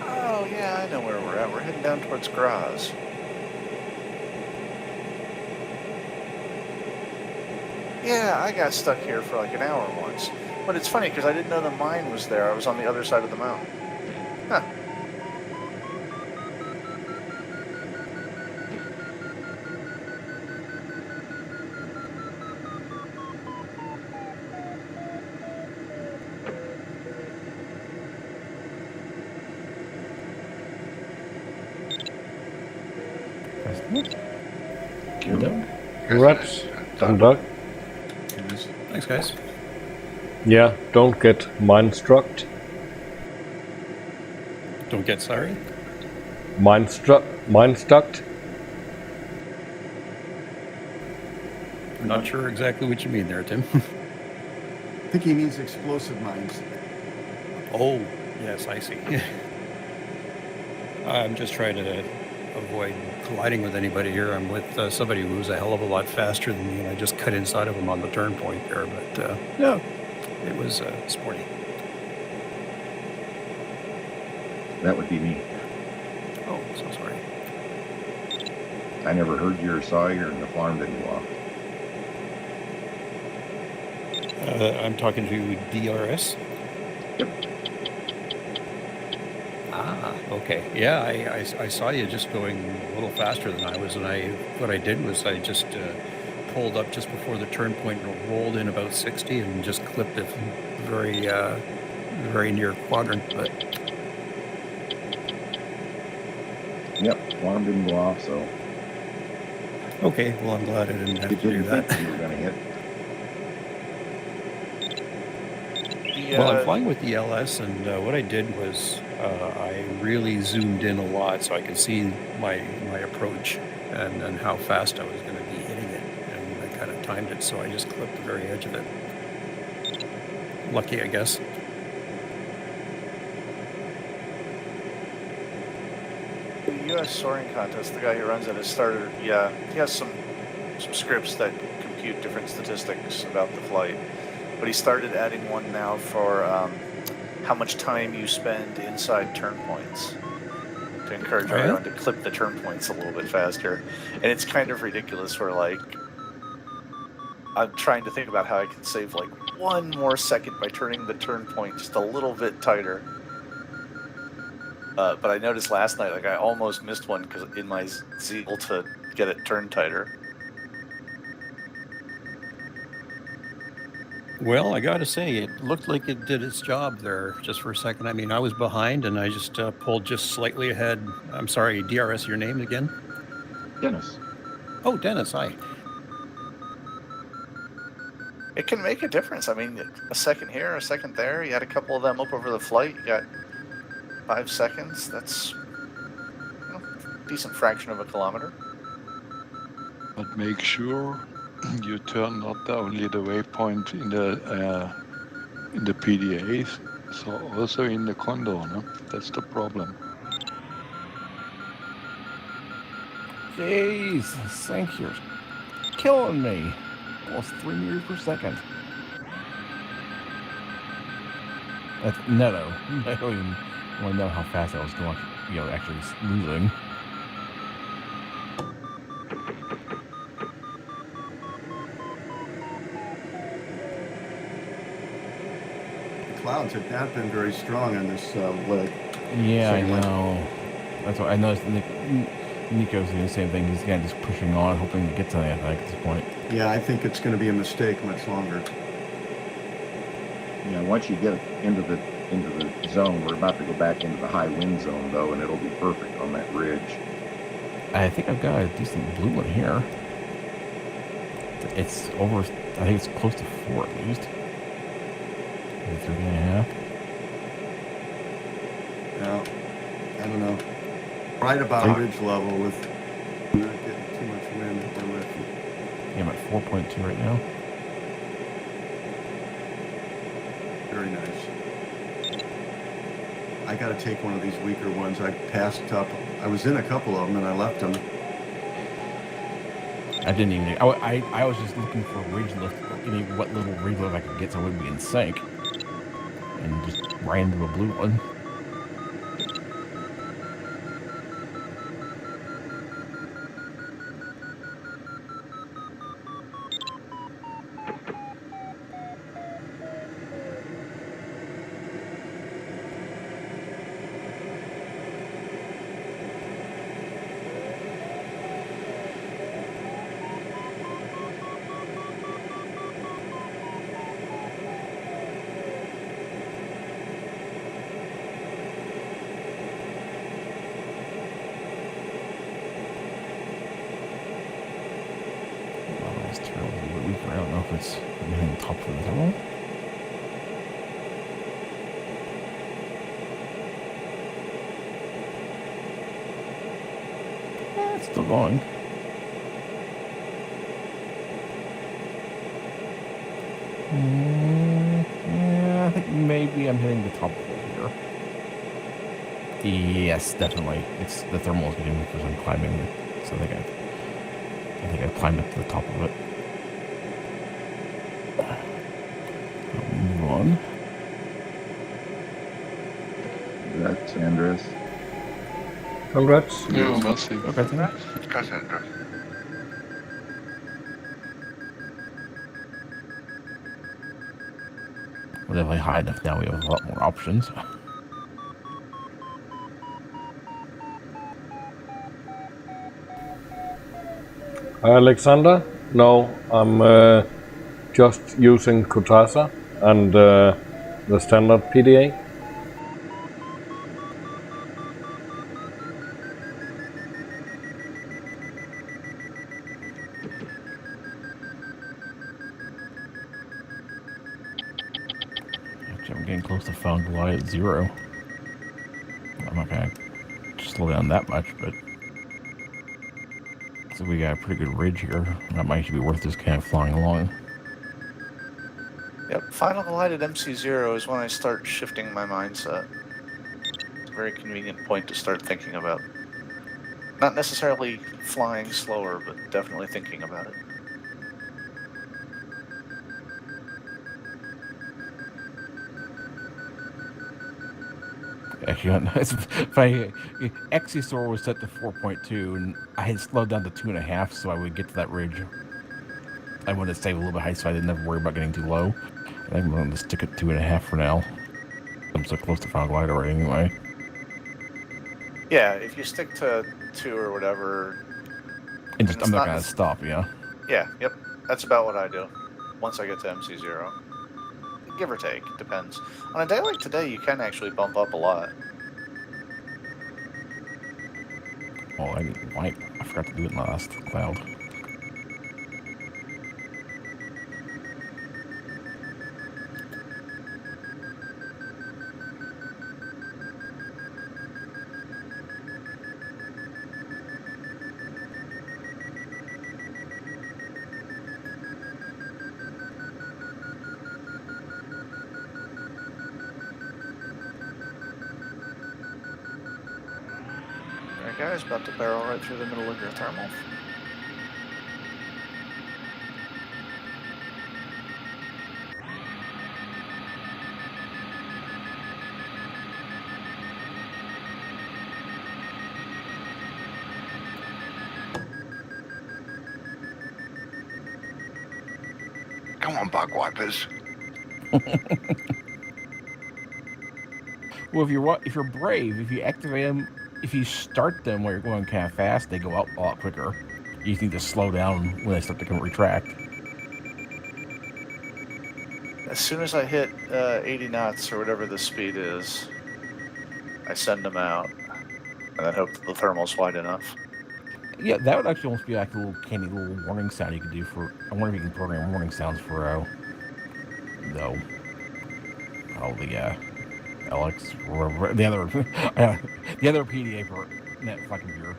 Oh, yeah, I know where we're at. We're heading down towards Graz. Yeah, I got stuck here for like an hour once. But it's funny because I didn't know the mine was there. I was on the other side of the mountain. Huh. Congrats. Done, Doug. Thanks, guys. Yeah, don't get mind struck. Don't get sorry. Mind stuck. I'm not sure exactly what you mean there, Tim. I think he means explosive mines. Oh, yes, I see. I'm just trying to avoid colliding with anybody here. I'm with somebody who's a hell of a lot faster than me, and I just cut inside of him on the turn point there. But yeah, it was sporty. That would be me. Oh, so sorry. I never heard you or saw you, and the farm didn't go off. I'm talking to DRS. Yep. Ah, okay. Yeah, I saw you just going a little faster than I was, and what I did was I just pulled up just before the turn point and rolled in about 60 and just clipped it very near quadrant. But Yep, farm didn't go off, so okay, well, I'm glad I didn't have you to do didn't that. think you were going to hit. Well, I'm flying with the LS, and what I did was I really zoomed in a lot so I could see my approach and how fast I was going to be hitting it, and I kind of timed it so I just clipped the very edge of it. Lucky, I guess. The U.S. soaring contest, the guy who runs it has started. Yeah, he has some scripts that compute different statistics about the flight, but he started adding one now for how much time you spend inside turn points to encourage everyone to clip the turn points a little bit faster. And it's kind of ridiculous. Where like I'm trying to think about how I can save like 1 more second by turning the turn point just a little bit tighter. But I noticed last night, like I almost missed one because in my zeal to get it turned tighter. Well, I got to say, it looked like it did its job there just for a second. I mean, I was behind and I just pulled just slightly ahead. I'm sorry, DRS, your name again? Dennis. Oh, Dennis, hi. It can make a difference. I mean, a second here, a second there. You had a couple of them up over the flight. You got 5 seconds. That's a decent fraction of a kilometer. But make sure you turn not only the waypoint in the PDAs, so also in the Condor. No? That's the problem. Jeez, thank you. Killing me. Almost 3 meters per second. That's netto. I don't even want to know how fast I was going, actually losing. The clouds have not been very strong on this leg. Yeah, I know. That's what I noticed. Nico's doing the same thing. He's kind of just pushing on, hoping to get to anything at this point. Yeah, I think it's going to be a mistake much longer. Yeah, once you get into the zone, we're about to go back into the high wind zone though, and it'll be perfect on that ridge. I think I've got a decent blue one here. It's over, I think it's close to 4 at least. 3.5. Yeah, I don't know. Right about ridge level with not getting too much wind or lift. Yeah, I'm at 4.2 right now. Very nice. I got to take one of these weaker ones. I passed up. I was in a couple of them and I left them. I didn't even. I was just looking for a ridge lift. What little ridge lift I could get so I wouldn't be in sync, and just ran into a blue one. I don't know if it's anything top for the thermal. It's still going. Yeah, I think maybe I'm hitting the top of it here. Yes, definitely. It's the thermal is getting me because I'm climbing. So I think I've climbed up to the top of it. I'll move on. That's Andres. Congrats. Yeah, merci. Okay, Cassandra. we're definitely high enough now. We have a lot more options. Alexander? No, I'm just using Kutasa and the standard PDA. Actually, I'm getting close to Found Glide at 0. I'm not gonna slow down that much, but so we got a pretty good ridge here. That might actually be worth just kind of flying along. Yep, final glide at MC0 is when I start shifting my mindset. It's a very convenient point to start thinking about. Not necessarily flying slower, but definitely thinking about it. Actually, if I Exisor was set to 4.2, and I had slowed down to 2.5, so I would get to that ridge. I wanted to stay a little bit high, so I didn't have to worry about getting too low. I think I'm going to stick at 2.5 for now. I'm so close to Final Glide already, anyway. Yeah, if you stick to 2 or whatever, And just, I'm not going to stop, yeah. Yeah, yep, that's about what I do. Once I get to MC0. Give or take, depends. On a day like today, you can actually bump up a lot. Oh, I forgot to do it in the last cloud. Alright guys, about to barrel right through the middle of your thermal. Come on, bug wipers. Well, if you're brave, if you activate them, if you start them while you're going kind of fast, they go out a lot quicker. You just need to slow down when they start to come retract. As soon as I hit 80 knots or whatever the speed is, I send them out, and then hope that the thermal's wide enough. Yeah, that would actually almost be like a little candy little warning sound you could do for. I wonder if you can program warning sounds for the Alex or the other the other PDA for net fucking gear.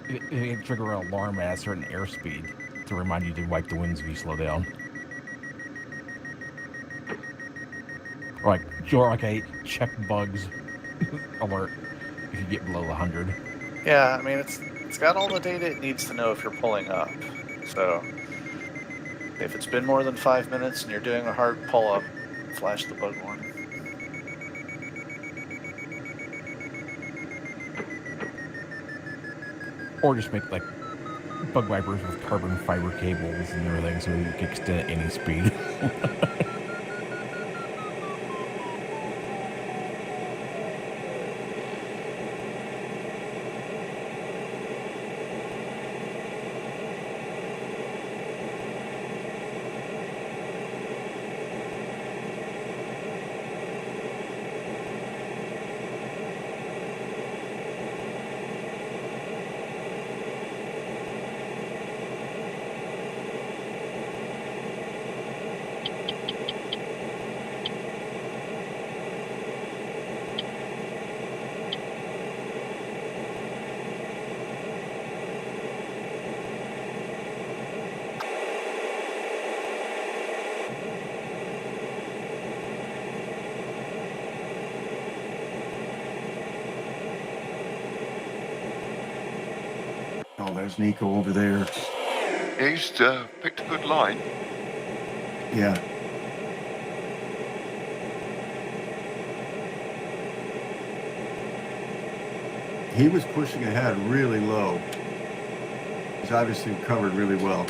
It can trigger an alarm at a certain airspeed to remind you to wipe the winds if you slow down. Or like a check bugs alert if you get below 100. Yeah, I mean, it's got all the data it needs to know if you're pulling up. So, if it's been more than 5 minutes and you're doing a hard pull-up, flash the bug warning. Or just make like bug wipers with carbon fiber cables and everything so you can extend at any speed. Oh, there's Nico over there. He's picked a good line. Yeah. He was pushing ahead really low. He's obviously covered really well.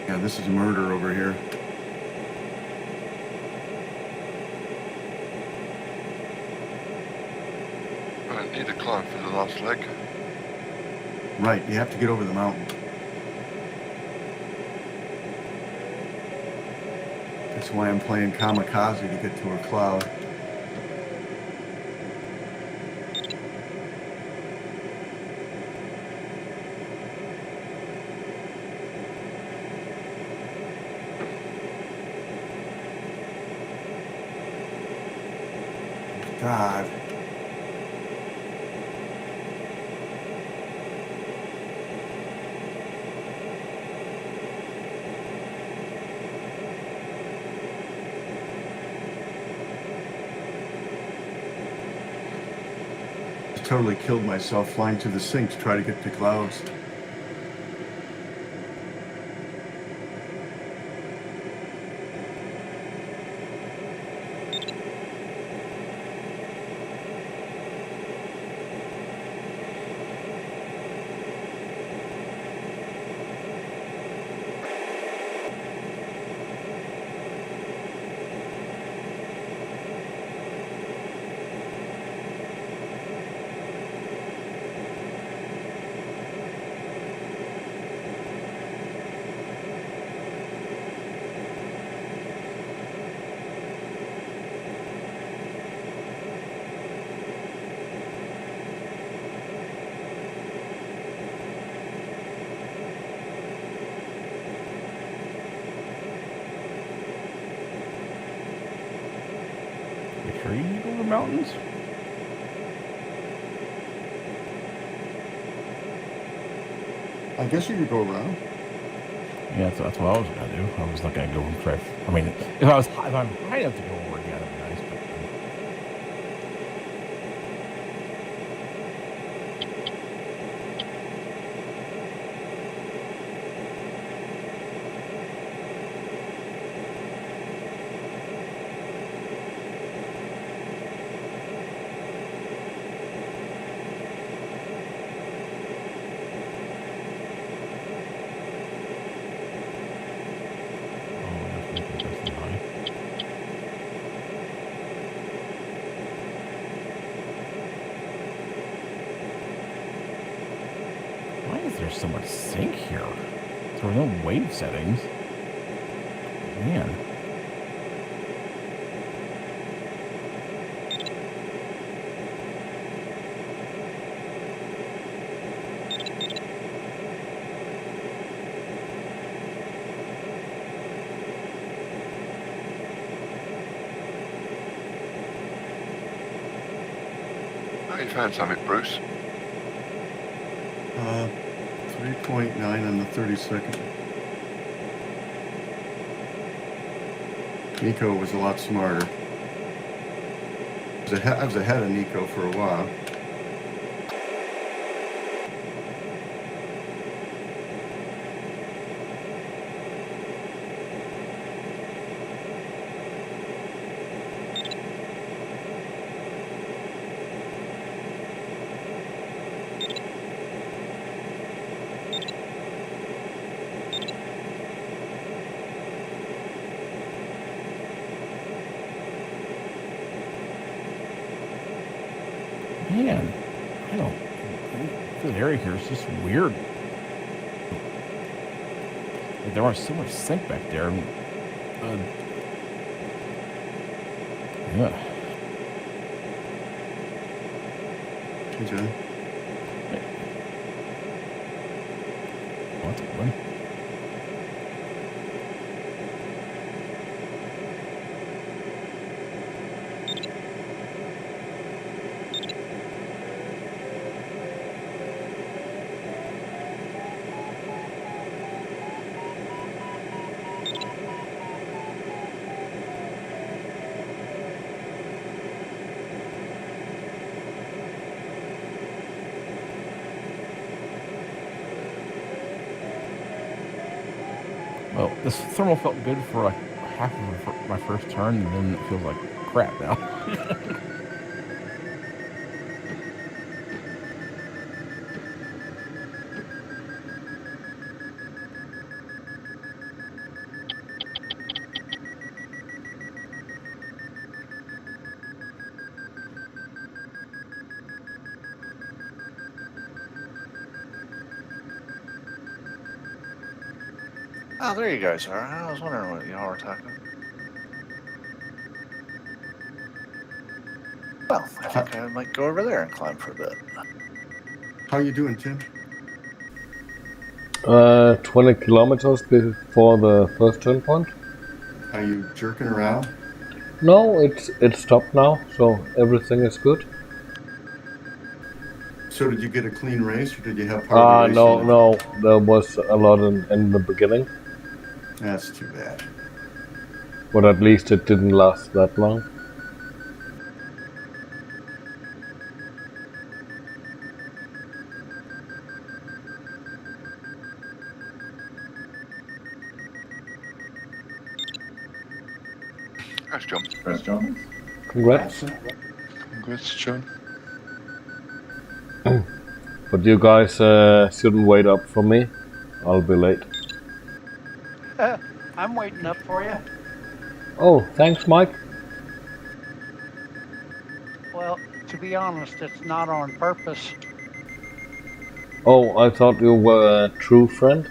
Yeah, this is murder over here. I need to climb for the last leg. Right, you have to get over the mountain. That's why I'm playing kamikaze to get to a cloud. God. Totally killed myself flying through the sink to try to get to clouds. Make sure you go over mountains. I guess you could go around. Yeah, that's what I was gonna do. I was not gonna go and try. I mean, if I'm high enough to go over again, it'd be nice. But why is there so much sink here? There were no wave settings. Man. Oh, you found something, Bruce? 3.9 on the 32nd. Nico was a lot smarter. I was ahead of Nico for a while. Man, I don't. This area here is just weird. Like, there was so much sink back there. Yeah. Hey, John. Oh, that's a good one. Well, this thermal felt good for like half of my first turn, and then it feels like crap now. Oh, there you guys are. I was wondering what y'all were talking. Well, I think I might go over there and climb for a bit. How you doing, Tim? 20 kilometers before the first turn point. Are you jerking around? No, it's stopped now, so everything is good. So did you get a clean race, or did you have part of the race? No, there was a lot in the beginning, That's too bad. but at least it didn't last that long. That's John. Press John. Congrats. Congrats, John. But you guys shouldn't wait up for me. I'll be late. I'm waiting up for you. Oh, thanks, Mike. Well, to be honest, it's not on purpose. Oh, I thought you were a true friend.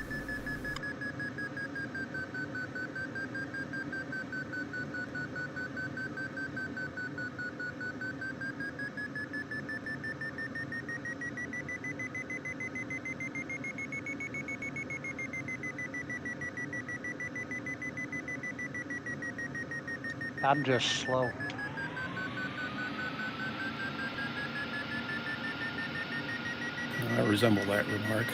I'm just slow. I resemble that remark.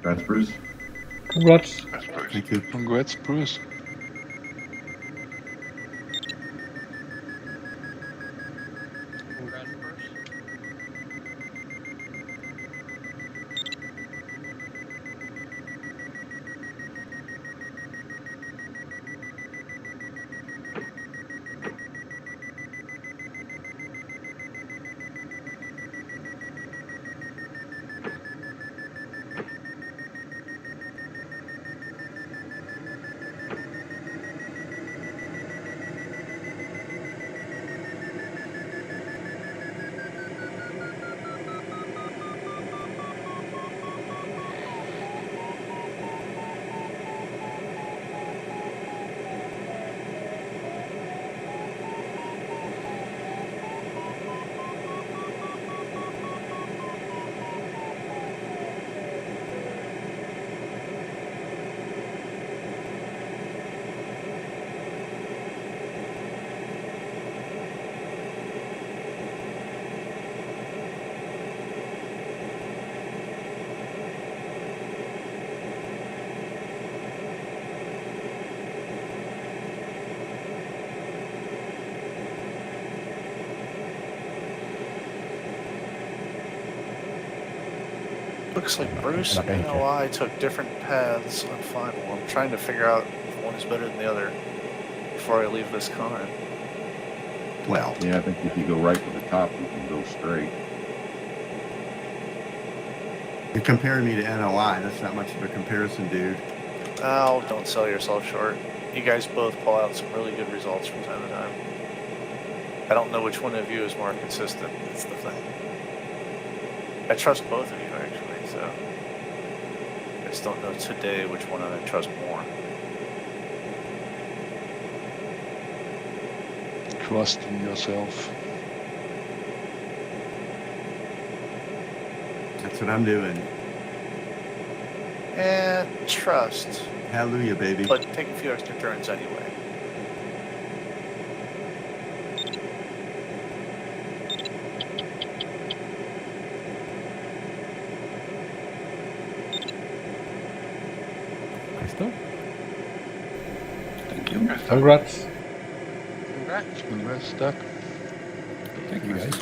That's Bruce. Congrats. That's Bruce. Thank you. Congrats, Bruce. Congrats, Bruce. Looks like Bruce Not and gonna hit NOI took different paths on final. I'm trying to figure out if one is better than the other before I leave this con. Well, Yeah, I think if you go right to the top, you can go straight. you're comparing me to NOI. That's not much of a comparison, dude. Oh, don't sell yourself short. You guys both pull out some really good results from time to time. I don't know which one of you is more consistent. That's the thing. I trust both of you, actually, so I just don't know today which one I trust more. Trust in yourself. That's what I'm doing. And trust, Hallelujah, baby. but take a few extra turns anyway. Congrats. Congrats. Congrats, Doc. Thank you, guys.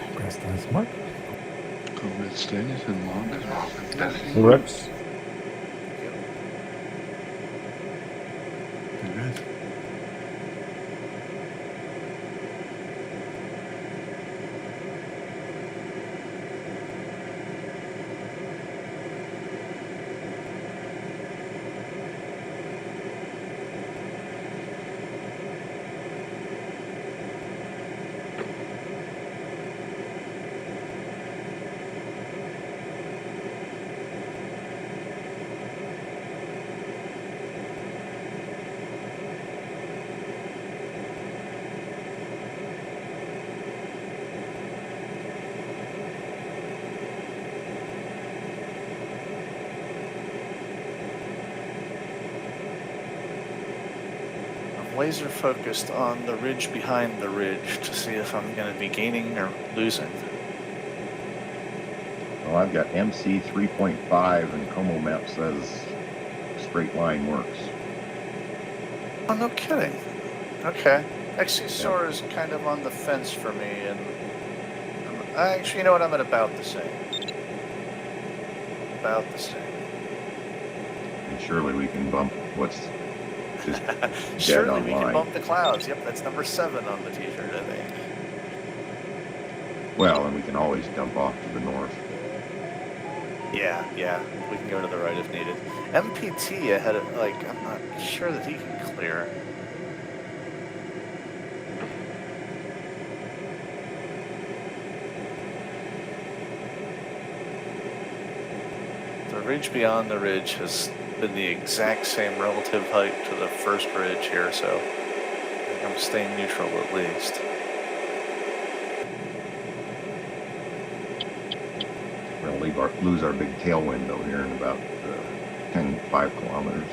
Congrats, Dennis, Mark. Congrats, Dennis and Mark. Congrats. Congrats. I'm laser focused on the ridge behind the ridge to see if I'm going to be gaining or losing. Well, I've got MC 3.5 and Como map says straight line works. Oh, no kidding. Okay. XC Soar is kind of on the fence for me, and actually, you know what? I'm at about the same. About the same. And surely we can bump what's just Surely dead we can online. bump the clouds. Yep, that's number 7 on the t-shirt, I think. Well, and we can always dump off to the north. Yeah, we can go to the right if needed. MPT ahead of, I'm not sure that he can clear. The ridge beyond the ridge has been the exact same relative height to the first ridge here, so I think I'm staying neutral at least. We'll lose our big tailwind over here in about 5 kilometers.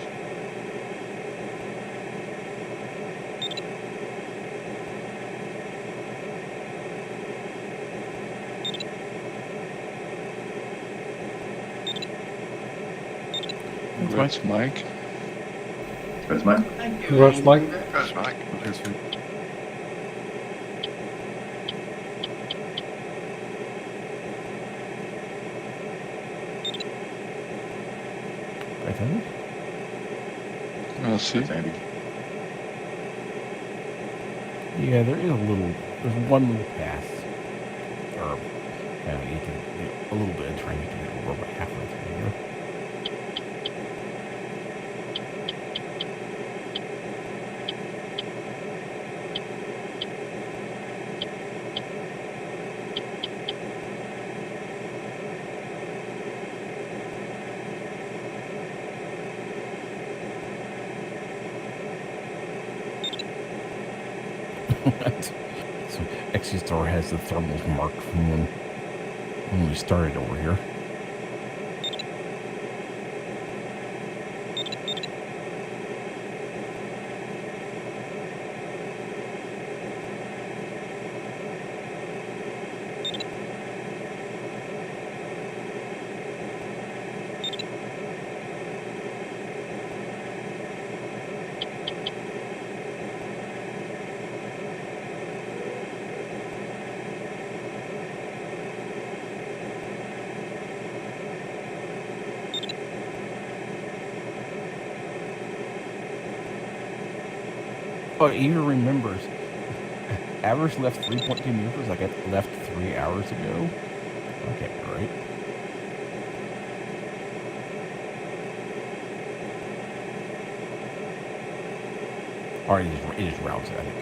Congrats, Mike. That's mine. Congrats, Mike. Congrats, Mike. That's right. I think. Merci. That's Andy. Yeah, there's one little pass. Or, you can, a little bit of trying to get over about halfway through here. So Exustor has the thermals marked from when we started over here. Oh, even remembers. Average left 3.2 meters like I left 3 hours ago. Okay, right. Or it just rounds it, I think.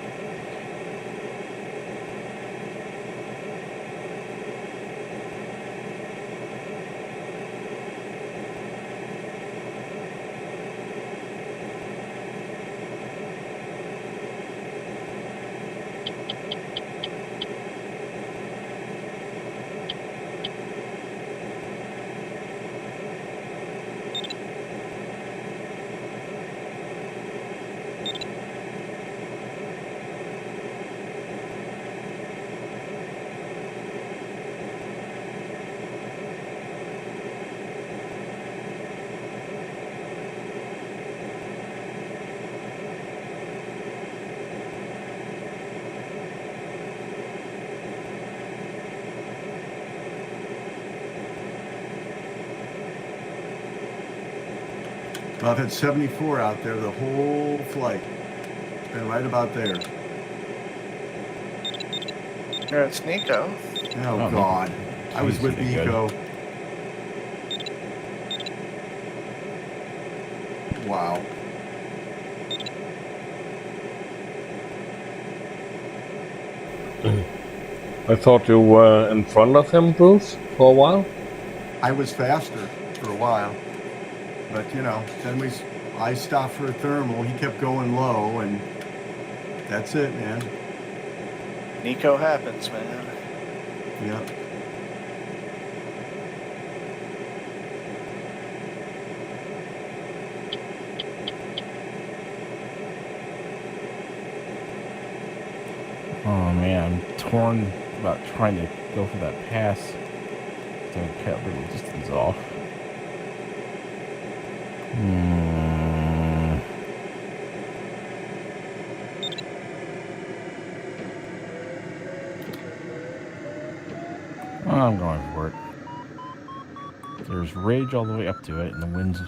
I've had 74 out there the whole flight. It's been right about there. Here it's Nico. Oh, God. I was with He's pretty Nico. Wow. I thought you were in front of him, Bruce, for a while. I was faster for a while. But, you know, then I stopped for a thermal. He kept going low, and that's it, man. Nico happens, man. Yeah. Oh man, I'm torn about trying to go for that pass to cut a little distance off. I'm going for it. There's ridge all the way up to it, and the winds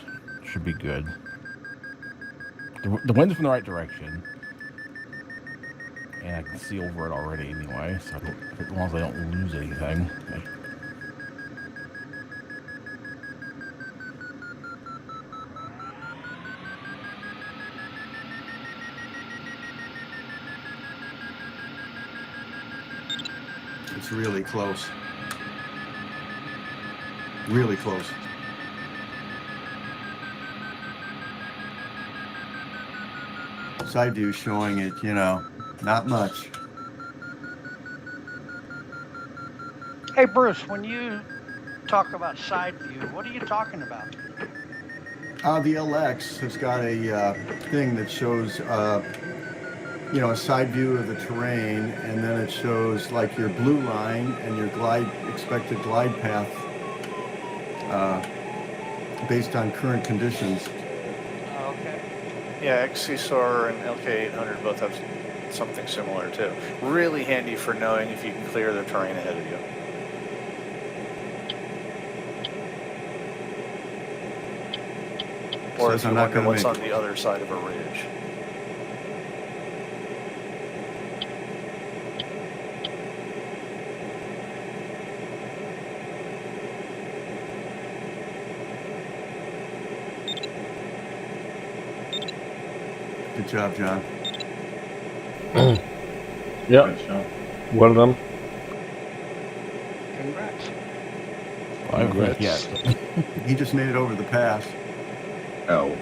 should be good. The wind's from the right direction. And I can see over it already anyway, so as long as I don't lose anything. It's really close. Really close. Side view showing it, you know, not much. Hey, Bruce, when you talk about side view, what are you talking about? The LX has got a thing that shows, you know, a side view of the terrain, and then it shows like your blue line and your expected glide path based on current conditions. Okay. Yeah, XC-SOAR and LK800 both have something similar too. Really handy for knowing if you can clear the terrain ahead of you. Or if you wonder what's on the other side of a ridge. Good job, John. Yeah. Well done. Congrats. Congrats. He just made it over the pass. Oh.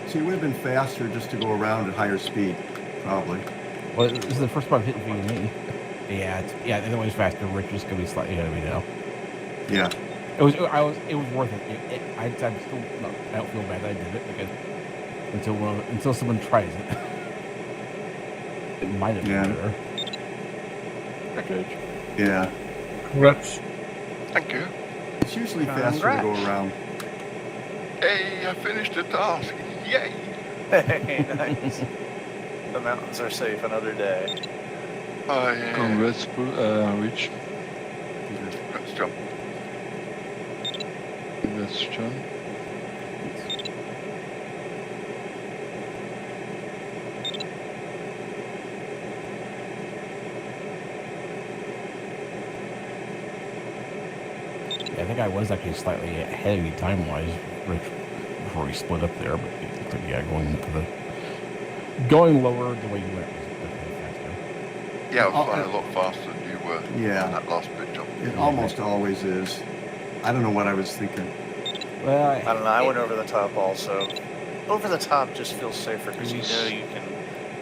See, it would have been faster just to go around at higher speed, probably. Well, this is the first time I've hit V&E. Yeah, the way it's faster. Rich is gonna be slightly ahead of me now. Yeah. It was worth it. I'm still no, I don't feel bad that I did it because until someone tries it, it might have been better. Package. Yeah. Congrats. Thank you. It's usually faster to go around. Hey, I finished the task. Yay! Hey, nice. The mountains are safe another day. Oh, yeah. Congrats, Rich. Congrats, John. Congrats, John. Yeah, I think I was actually slightly ahead of you time-wise, Rich, before we split up there. But it looked like going lower the way you went was definitely faster. Yeah, I was flying a lot faster than you were Yeah. on that last bit, John. It almost always is. I don't know what I was thinking. Well, I don't know. I went over the top also. Over the top just feels safer because you know you can.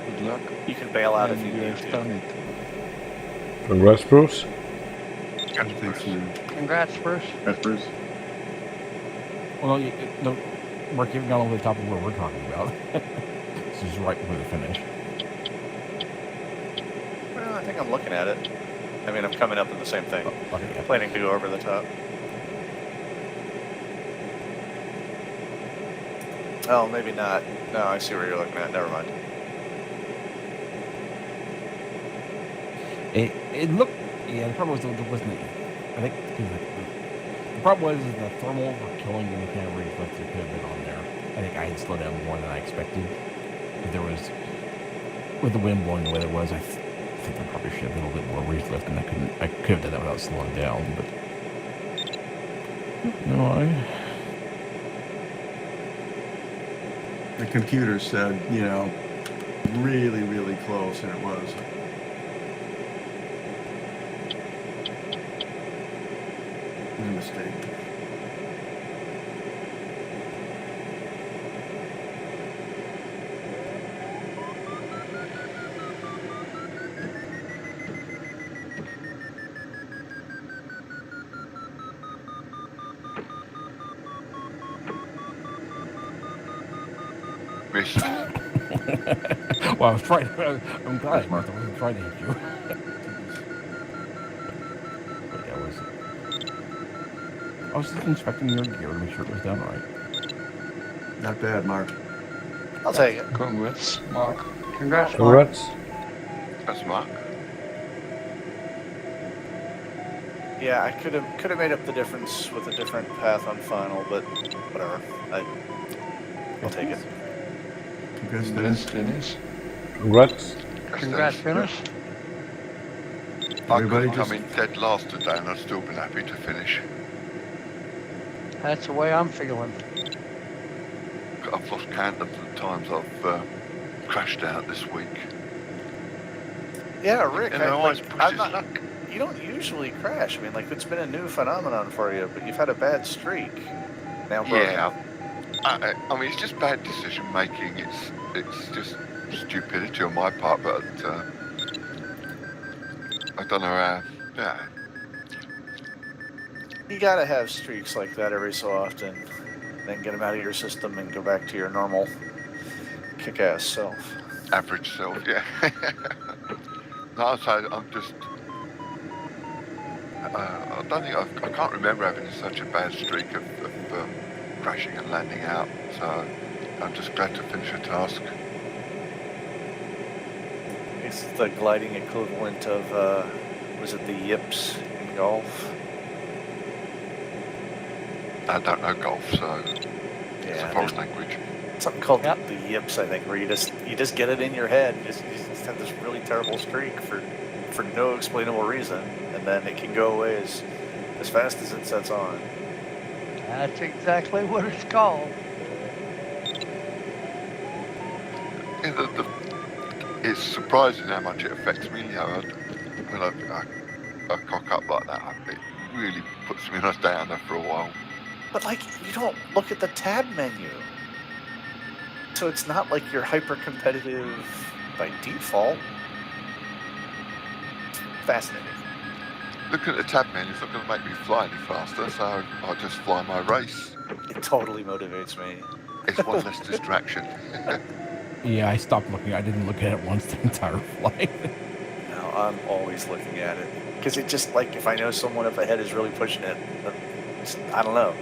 Good luck. You can bail out if And you you need have to. done it. Congrats, Bruce. Congrats, Bruce. Congrats, Bruce. That's Bruce. well, no, Mark, you've gone over the top of where we're talking about. This is right before the finish. Well, I think I'm looking at it. I mean, I'm coming up in the same thing. Oh, okay, yeah. Planning to go over the top. Oh, maybe not. No, I see where you're looking at. Never mind. It looked, yeah, the problem was it wasn't, I think, the problem was the thermals were killing any kind of raise lift that could have been on there. I think I had slowed down more than I expected. If there was, with the wind blowing the way it was, I think I probably should have been a little bit more raise lift, and I could have done that without slowing down, but, no, The computer said, you know, really, really close, and it was. No mistake. Miss. well, I was trying, I'm glad I wasn't trying to hit you. But yeah, I was just inspecting your gear to make sure it was done right. Not bad, Mark. I'll take it. Congrats, Mark. Congrats, Mark. Congrats. That's Mark. Yeah, I could have made up the difference with a different path on final, but whatever. I'll take it. Congrats, Dennis, Dennis. Dennis. Congrats. Congrats, Dennis. I Everybody could have just- come in dead last today and I'd still been happy to finish. That's the way I'm feeling. I've lost count of the times I've crashed out this week. Yeah, Rick, And I always push I'm his not, luck. you don't usually crash. I mean, like, it's been a new phenomenon for you, but you've had a bad streak. Now, broken. Yeah. I mean, it's just bad decision making. It's just stupidity on my part, but I don't know how. Yeah. You gotta have streaks like that every so often, then get them out of your system and go back to your normal kick-ass self. Average self, yeah. No, so I'm just. I don't think I can't remember having such a bad streak of crashing and landing out. So I'm just glad to finish a task. It's the gliding equivalent of, was it the yips in golf? I don't know golf, so it's a Yeah, foreign language. something called the yips, I think, where you just get it in your head and you just have this really terrible streak for no explainable reason, and then it can go away as fast as it sets on. That's exactly what it's called. Yeah, it's surprising how much it affects me. You know, when I cock up like that, it really puts me on a downer for a while. But, like, you don't look at the tab menu. So it's not like you're hyper-competitive by default. Fascinating. Looking at the tab menu, it's not going to make me fly any faster, so I'll just fly my race. It totally motivates me. It's one less distraction. Yeah, I stopped looking. I didn't look at it once the entire flight. No, I'm always looking at it. Because it just, like, if I know someone up ahead is really pushing it, I don't know.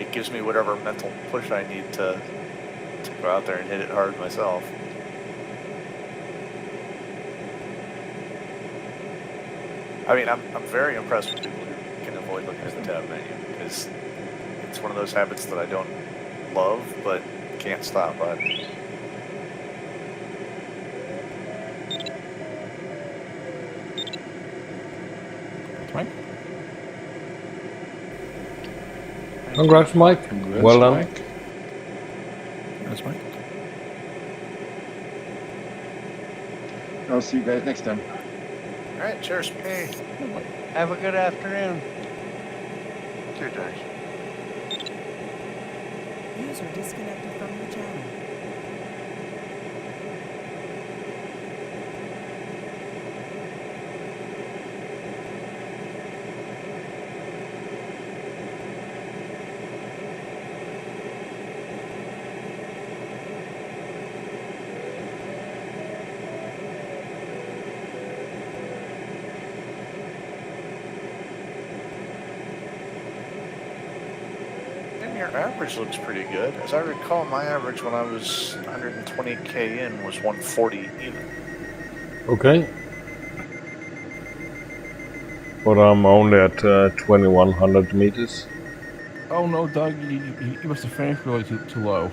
It gives me whatever mental push I need to go out there and hit it hard myself. I mean, I'm very impressed with people who can avoid looking at the tab menu, because it's one of those habits that I don't love, but can't stop. Right? Congrats, Mike. Congrats, Well done. Mike. That's fine. I'll see you guys next time. All right, cheers. Hey, have a good afternoon. 2 days. User disconnected from your channel. your average looks pretty good. As I recall, my average when I was 120k in was 140 even. Okay. But I'm only at 2100 meters. Oh no, Doug, you must have finished really too low.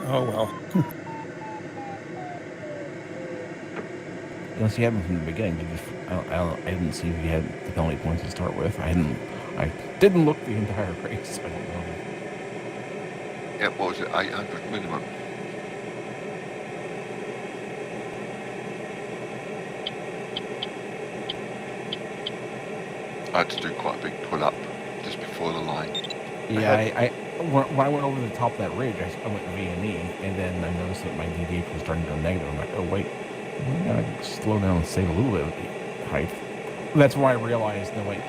Oh well. Unless you had them from the beginning, I didn't see if you had the penalty points to start with. I didn't look the entire race. I don't know. Yeah, what was it? 800 minimum. I had to do quite a big pull up just before the line. Yeah, when I went over the top of that ridge, I went V&E, and then I noticed that my DDH was starting to go negative. I'm like, oh wait, I gotta slow down and save a little bit of the height. That's why I realized, no wait,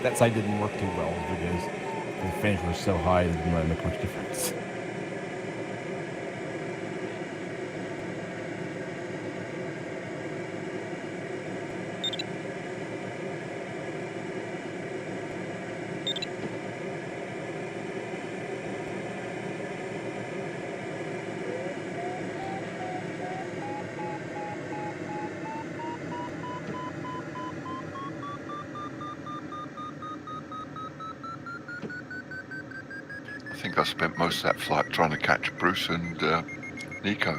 that side didn't work too well because the finish was so high that it didn't really make much difference. I think I spent most of that flight trying to catch Bruce and Nico.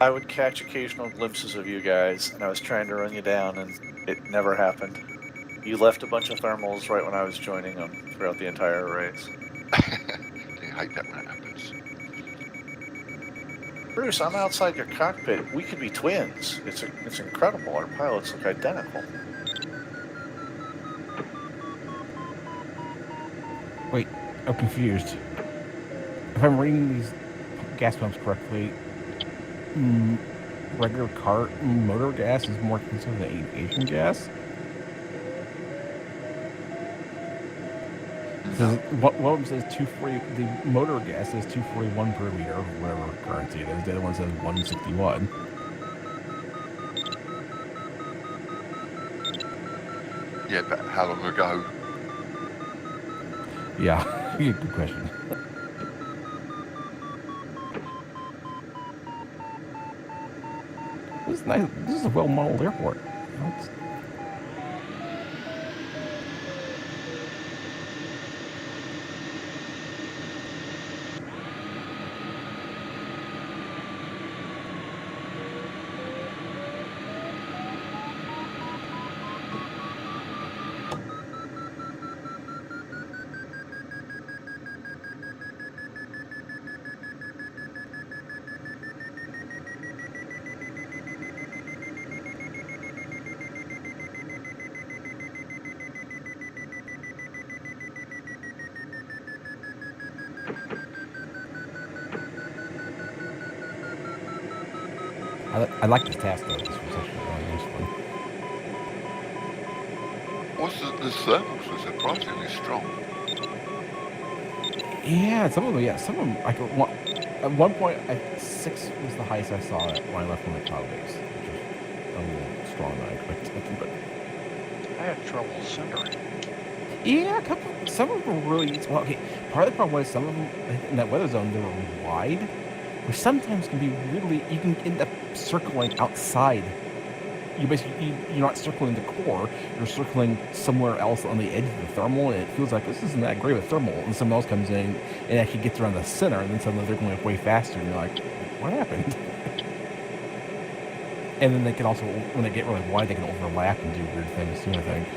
I would catch occasional glimpses of you guys, and I was trying to run you down, and it never happened. You left a bunch of thermals right when I was joining them throughout the entire race. I hate that when it happens. Bruce, I'm outside your cockpit. We could be twins. It's incredible. Our pilots look identical. Wait, I'm confused. If I'm reading these gas pumps correctly, regular car motor gas is more expensive than aviation gas? So one of them says 240. The motor gas says 241 per liter, whatever currency it is. The other one says 161. Yeah, but how long ago? Yeah, good question. This is nice. This is a well-modeled airport. I like this task though. This was actually really nice one. What's the thermals are surprisingly strong. Yeah, some of them. Yeah, some of them. At one point, 6 was the highest I saw it when I left from the cloud base, which is a little stronger than I expected. But I had trouble centering. yeah, some of them were really well. Okay, part of the problem was some of them in that weather zone they were wide, which sometimes can be really. You can end up circling outside. You're not circling the core. You're circling somewhere else on the edge of the thermal, and it feels like this isn't that great of a thermal. And someone else comes in and actually gets around the center, and then suddenly they're going way faster, and you're like, what happened? And then they can also, when they get really wide, they can overlap and do weird things too, I think.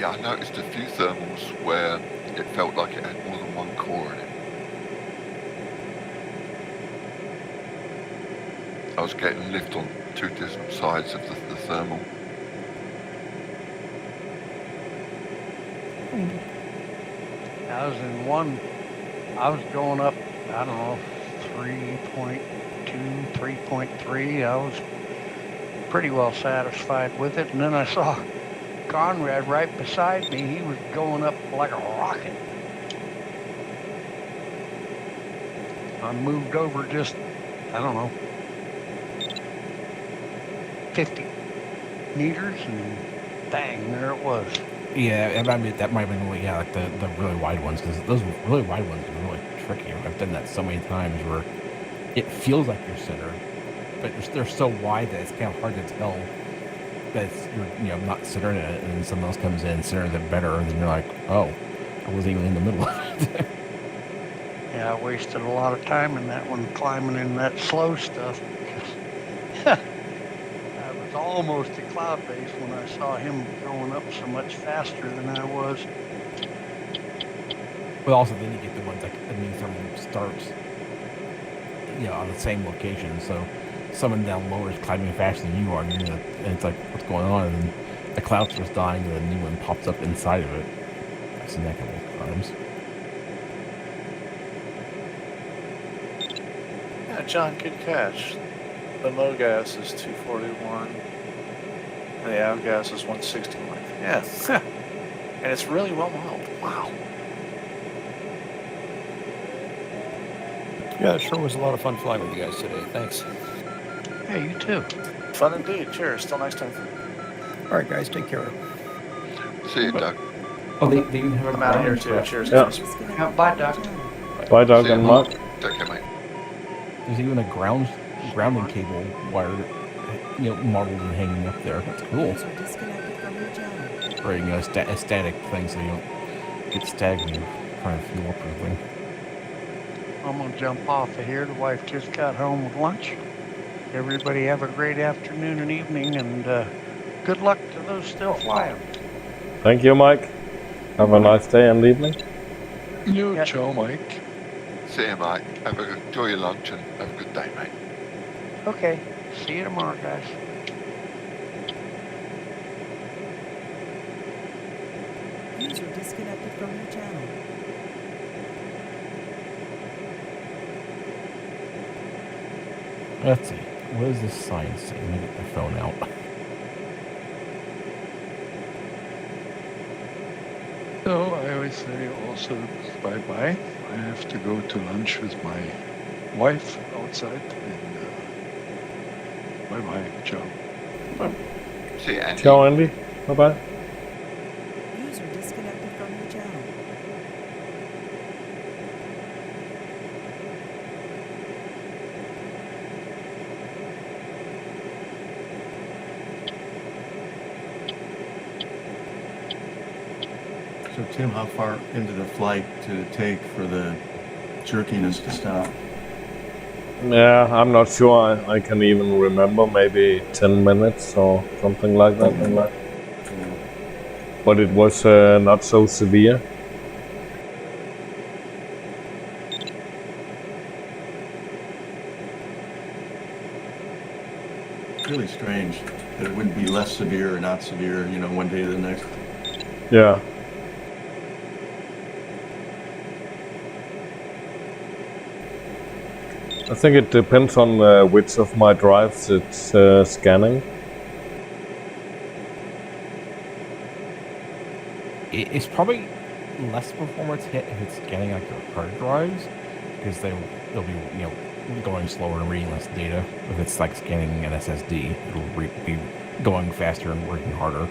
Yeah, I noticed a few thermals where it felt like it had more than one core in it. I was getting lift on 2 different sides of the thermal. I was in one, I was going up, I don't know, 3.2, 3.3. I was pretty well satisfied with it. And then I saw Conrad right beside me. He was going up like a rocket. I moved over just, I don't know, 50 meters, and Dang, there it was. Yeah, that might have been like the really wide ones, because those really wide ones are really tricky. I've done that so many times where it feels like you're center, but they're so wide that it's kind of hard to tell that you're not centering it, and then someone else comes in and centers it better, and then you're like, oh, I wasn't even in the middle of it. Yeah, I wasted a lot of time in that one, climbing in that slow stuff. Because I was almost at cloud base when I saw him going up so much faster than I was. But also, then you get the ones like the new thermal starts, on the same location. So someone down lower is climbing faster than you are, and it's like, what's going on? And then the cloud starts dying, and the new one pops up inside of it. I've seen that a couple of times. Yeah, John, good catch. The MoGas is 241, and the outgas is 161. Yeah, and it's really well modeled. Wow. Yeah, it sure was a lot of fun flying with you guys today. Thanks. Hey, you too. Fun indeed. Cheers. Till next time. All right, guys, take care. See you, Doug. Oh, they even have I'm out of here too. Cheers, Yeah. guys. Disconnected bye, from your Doc. channel. Bye, Doug See you, and Mark. Take care, mate. There's even a grounding cable wire, modeled and hanging up there. That's cool. User disconnected from your channel. Or a static thing, so you don't get static when you're trying to fuel up everything. I'm going to jump off of here. The wife just got home with lunch. Everybody have a great afternoon and evening, and good luck to those still flying. Thank you, Mike. Have a nice day and evening. You, Yeah. Joe, Mike. See you, mate. Enjoy your lunch and have a good day, mate. Okay. See you tomorrow, guys. User disconnected from your channel. Let's see. What does this sign say? Let me get my phone out. So I always say also bye-bye. I have to go to lunch with my wife outside. And bye-bye, Joe. See you, Andy. Ciao, Andy. Bye-bye. User disconnected from your channel. So Tim, how far into the flight did it take for the jerkiness to stop? Yeah, I'm not sure I can even remember. Maybe 10 minutes or something like that. But it was not so severe. Really strange that it wouldn't be less severe or not severe, one day to the next. Yeah. I think it depends on which of my drives it's scanning. It's probably less performance hit if it's scanning like your hard drives, because they'll be going slower and reading less data. If it's like scanning an SSD, it'll be going faster and working harder.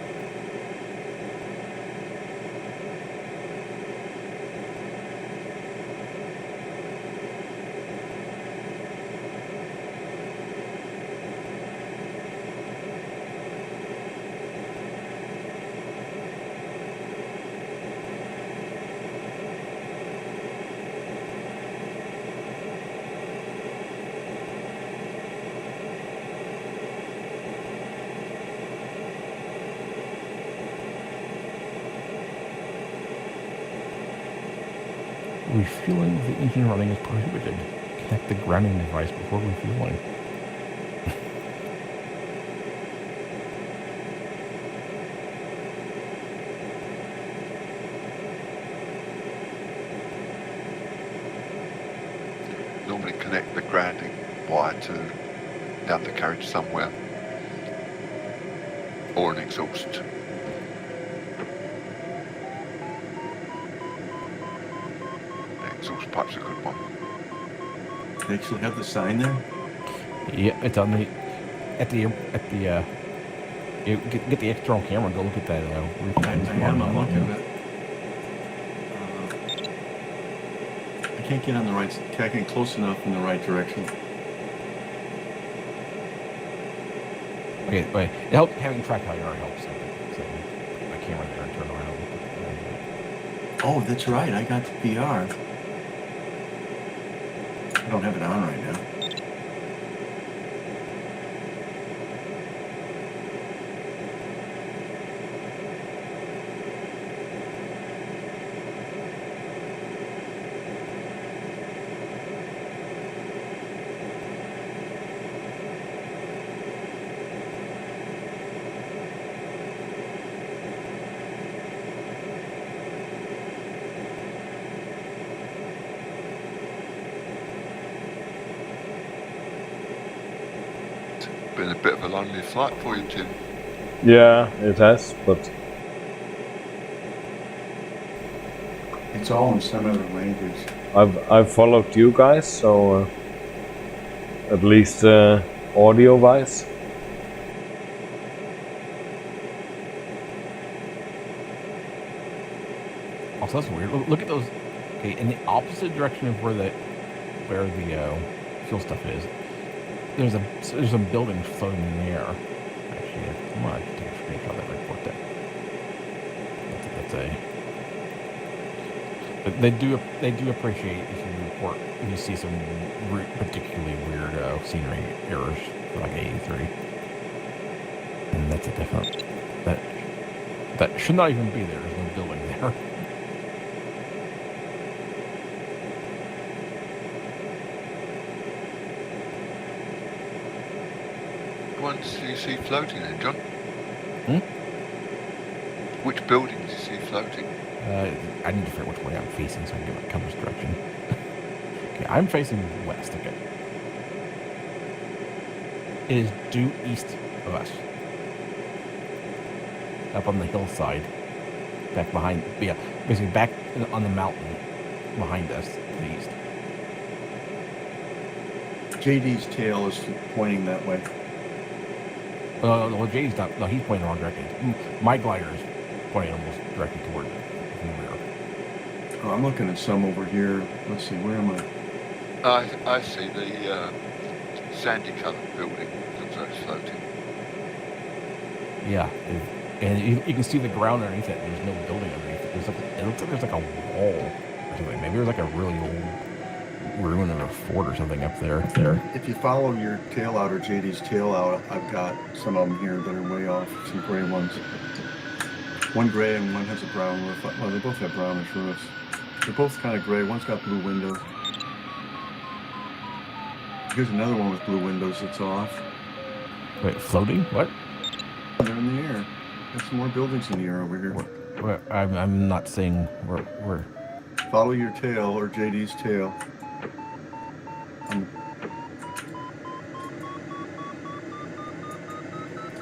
Refueling with the engine running is prohibited. Connect the grounding device before refueling. Normally connect the grounding wire to the undercarriage somewhere. Or an exhaust. Exhaust pipe's a good one. They actually have the sign there? Yeah, it's on the at the Get the external camera and go look at that roof. I am. I'm looking at it. I can't get on the right. Can't get close enough in the right direction. Okay, wait. It helps having track how you are helps. So put my camera there and turn around. Oh, that's right. I got the VR. I don't have it on right now. Been a bit of a lonely flight for you, Tim. Yeah, it has, but It's all in some other language. I've followed you guys, so at least audio-wise. Also, that's weird. Look at those. Okay, in the opposite direction of where the fuel stuff is, there's some buildings floating in the air. Actually, come on, take a screenshot of that report there. But they do appreciate if you report if you see some particularly weird scenery errors for like 83, and that's a definite that should not even be there. There's no building there. Ones do you see floating then, John? Hmm? Which buildings do you see floating? I need to figure which way I'm facing so I can get my compass direction. Okay, I'm facing west. Okay. It is due east of us. Up on the hillside. Back behind. Yeah, basically back on the mountain behind us to the east. JD's tail is pointing that way. Well, Jay's not. No, he's pointing the wrong direction. My glider is pointing almost directly toward the rear. Oh, I'm looking at some over here. Let's see, where am I? I see the sandy coloured building. Looks like it's floating. Yeah, and you can see the ground underneath it. There's no building underneath it. It looks like there's like a wall or something. Maybe there's like a really old ruin of a fort or something up there. If you follow your tail out or JD's tail out, I've got some of them here that are way off. Some gray ones. One gray and one has a brown roof. Well, they both have brownish roofs. They're both kind of gray. One's got blue windows. Here's another one with blue windows that's off. Wait, floating? What? They're in the air. There's some more buildings in the air over here. I'm not seeing where. Follow your tail or JD's tail.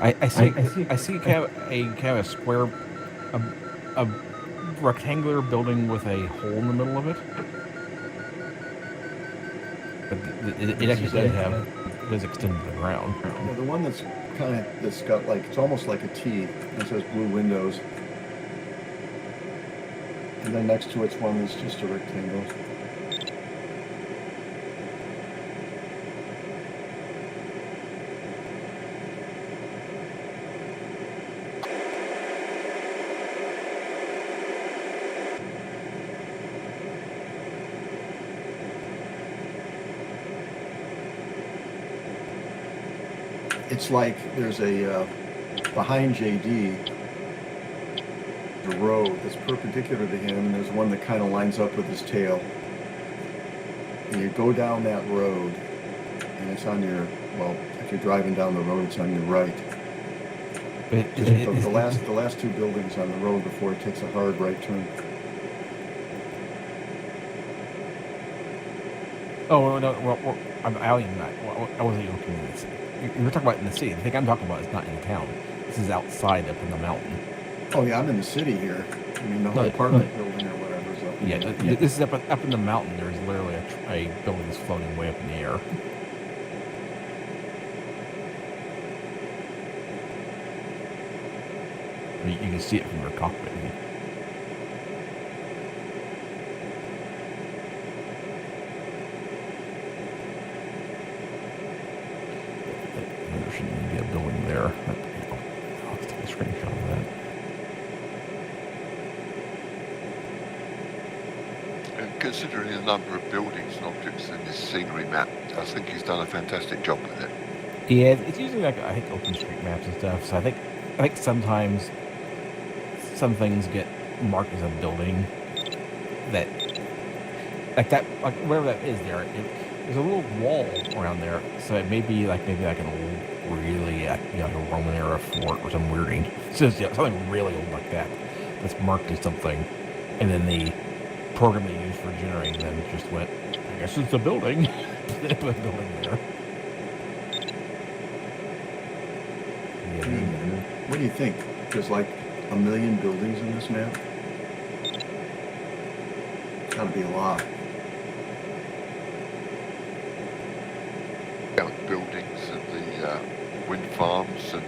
I see kind of a square, a rectangular building with a hole in the middle of it. But it actually does extend to the ground. Yeah, the one that's got like, it's almost like a T. It says blue windows. And then next to it's one that's just a rectangle. It's like there's a, behind JD, the road that's perpendicular to him, and there's one that kind of lines up with his tail. And you go down that road, and it's on your, well, if you're driving down the road, it's on your right. The last two buildings on the road before it takes a hard right turn. Oh, no, well I'm out in that. I wasn't even looking at this. You were talking about in the city. The thing I'm talking about is not in the town. This is outside up in the mountain. Oh yeah, I'm in the city here. I mean, the whole apartment building or whatever is up. Yeah, this is up in the mountain. There's literally a building that's floating way up in the air. I mean, you can see it from your cockpit. There shouldn't even be a building there. I'll have to take a screenshot of that. And considering the number of buildings and objects in this scenery map, I think he's done a fantastic job with it. Yeah, it's using like I think OpenStreetMaps and stuff. So I think sometimes some things get marked as a building that like wherever that is there. There's a little wall around there, so it may be like an old, really like a Roman era fort or some weird thing. So something really old like that that's marked as something, and then the program they used for generating them just went, I guess it's a building. They put a building there. What do you think? There's like 1 million buildings in this map? Gotta be a lot. Buildings and the wind farms and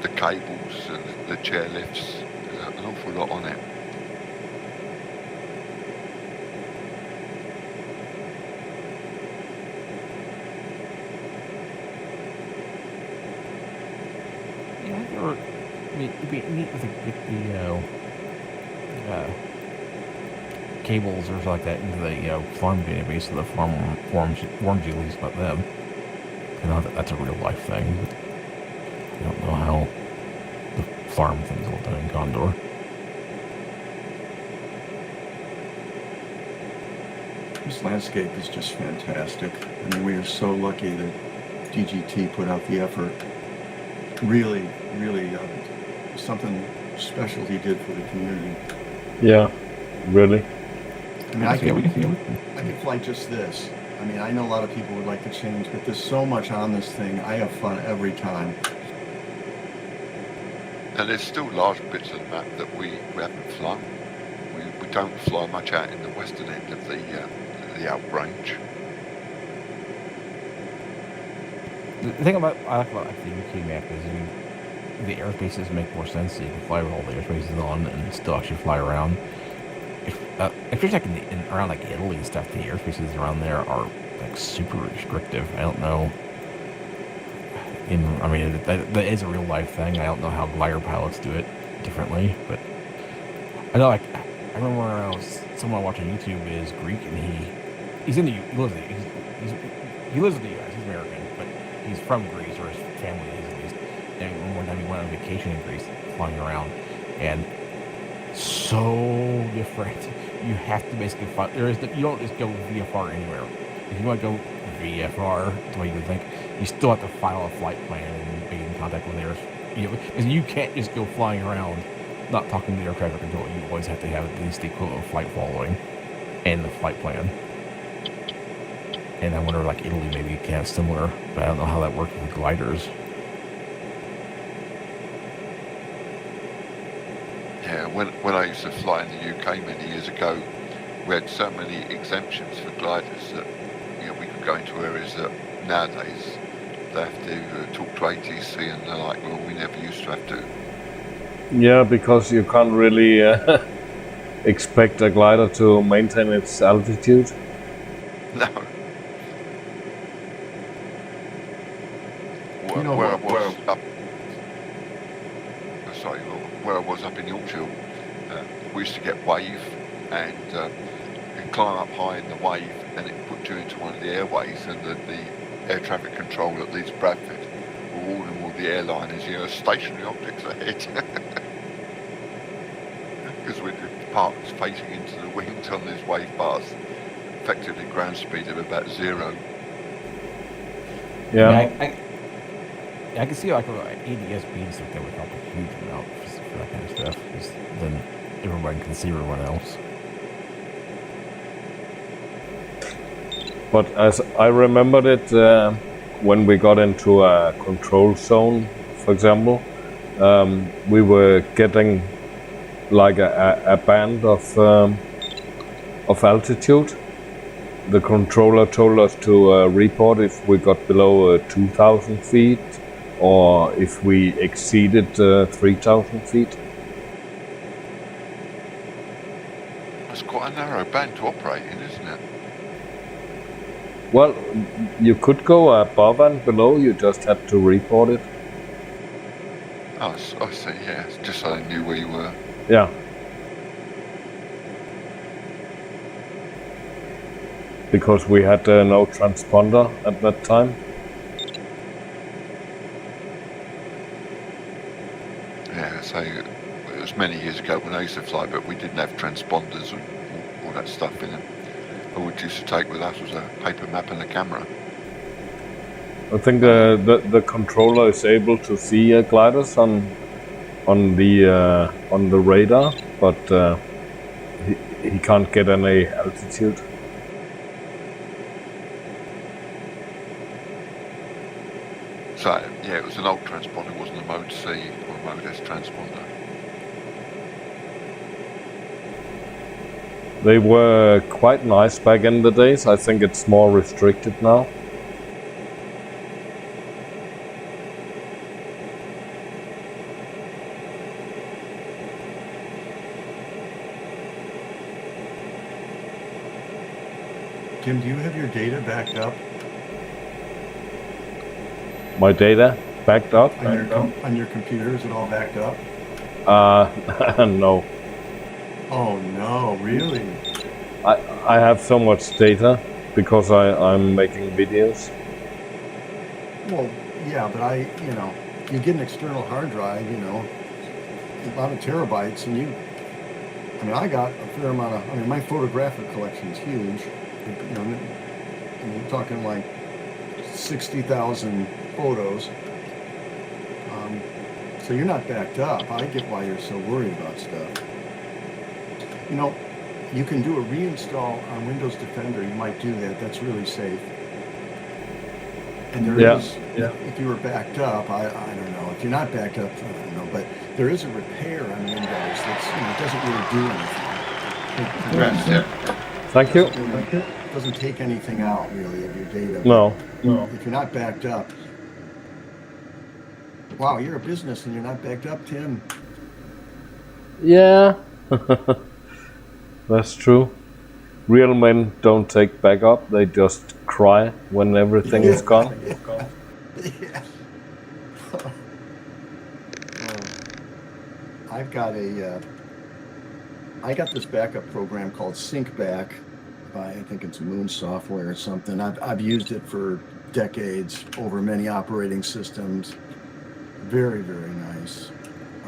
the cables and the chairlifts. There's an awful lot on it. It'd be neat to get the cables or something like that into the farm database so the farm warms you at least about them. I know that's a real life thing, but I don't know how the farm thing's all done in Condor. This landscape is just fantastic. I mean, we are so lucky that DGT put out the effort. Really, something special he did for the community. Yeah, really. I mean, I could fly just this. I mean, I know a lot of people would like to change, but there's so much on this thing. I have fun every time. And there's still large bits of the map that we haven't flown. We don't fly much out in the western end of the outrange. The thing I like about the UK map is the airspaces make more sense. So you can fly with all the airspaces on and still actually fly around. Especially like around like Italy and stuff, the airspaces around there are like super restrictive. I don't know. That is a real life thing. I don't know how glider pilots do it differently, but I know. Like I remember when someone watching YouTube is Greek and he lives in the U.S. He's American, but he's from Greece, or his family is at least. And one time he went on vacation in Greece, flying around, and so different. You have to basically fly. You don't just go VFR anywhere. If you want to go VFR, the way you would think, you still have to file a flight plan and be in contact with theirs. Because you can't just go flying around not talking to air traffic control. You always have to have at least the equivalent of flight following and the flight plan. And I wonder, like Italy, maybe can have similar, but I don't know how that works with gliders. Yeah, when I used to fly in the UK many years ago, we had so many exemptions for gliders that we could go into areas that nowadays they have to talk to ATC, and they're like, well, we never used to have to. Yeah, because you can't really expect a glider to maintain its altitude. No. Where I was up in Yorkshire, we used to get wave, and you'd climb up high in the wave, and it put you into one of the airways, and the air traffic control at Leeds Bradford were warning all the airliners, stationary objects ahead. Because we'd parked facing into the wind on this wave path, effectively ground speed of about 0. Yeah. I can see like ADS being stuff that would help a huge amount for that kind of stuff, because then everybody can see everyone else. But as I remembered it, when we got into a control zone, for example, we were getting like a band of altitude. The controller told us to report if we got below 2,000 feet or if we exceeded 3,000 feet. That's quite a narrow band to operate in, isn't it? Well, you could go above and below, you just had to report it. Oh, I see, yeah. It's just so they knew where you were. Yeah. Because we had no transponder at that time. Yeah, so it was many years ago when I used to fly, but we didn't have transponders and all that stuff in them. All we used to take with us was a paper map and a camera. I think the controller is able to see gliders on the radar, but he can't get any altitude. So yeah, it was an old transponder. It wasn't a Mode C or a Mode S transponder. They were quite nice back in the days. I think it's more restricted now. Tim, do you have your data backed up My data backed up? on your computer? Is it all backed up? No. Oh no, really? I have so much data because I'm making videos. Well, yeah, but you get an external hard drive, a lot of terabytes, and I got a fair amount of, my photographic collection is huge. You're talking like 60,000 photos. So you're not backed up. I get why you're so worried about stuff. You can do a reinstall on Windows Defender. You might do that. That's really safe. And there is, if you were backed up, I don't know. If you're not backed up, I don't know. But there is a repair on Windows that's, it doesn't really do anything. Thank you. It doesn't take anything out, really, of your data. No. If you're not backed up, wow, you're a business and you're not backed up, Tim. Yeah. That's true. Real men don't take backup, they just cry when everything is gone. Yeah. I got this backup program called SyncBack by, I think it's Moon Software or something. I've used it for decades over many operating systems. Very, very nice.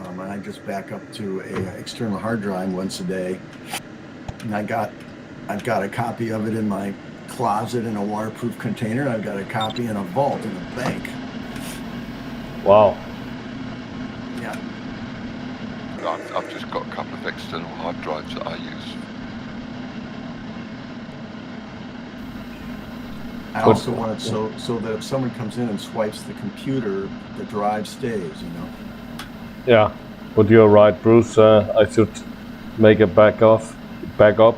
And I just back up to a external hard drive once a day. And I've got a copy of it in my closet in a waterproof container. I've got a copy in a vault in a bank. Wow. Yeah. I've just got a couple of external hard drives that I use. I also want it so that if someone comes in and swipes the computer, the drive stays, Yeah, but you're right, Bruce. I should make a backup,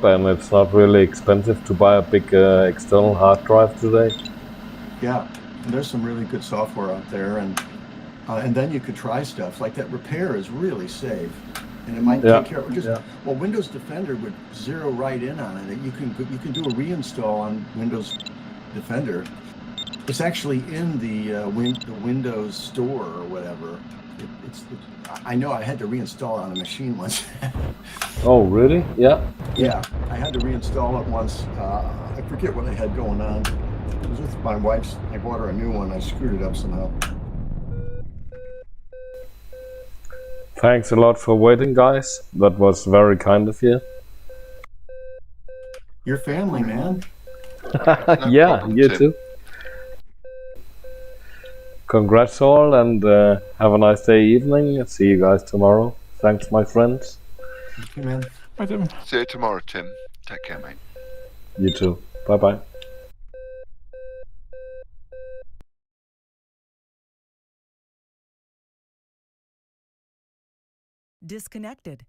and it's not really expensive to buy a big external hard drive today. Yeah, and there's some really good software out there, and then you could try stuff like that. Repair is really safe, and it might take care of it. Well, Windows Defender would zero right in on it. You can do a reinstall on Windows Defender. It's actually in the Windows Store or whatever. I know I had to reinstall it on a machine once. Oh, really? Yeah. Yeah, I had to reinstall it once. I forget what I had going on. It was with my wife's. I bought her a new one. I screwed it up somehow. Thanks a lot for waiting, guys. That was very kind of you. Your family, man. Yeah, problem, you Tim. too. Congrats all, and have a nice day, evening. See you guys tomorrow. Thanks, my friends. Okay, man. Bye, Tim. See you tomorrow, Tim. Take care, mate. You too. Bye-bye. Disconnected.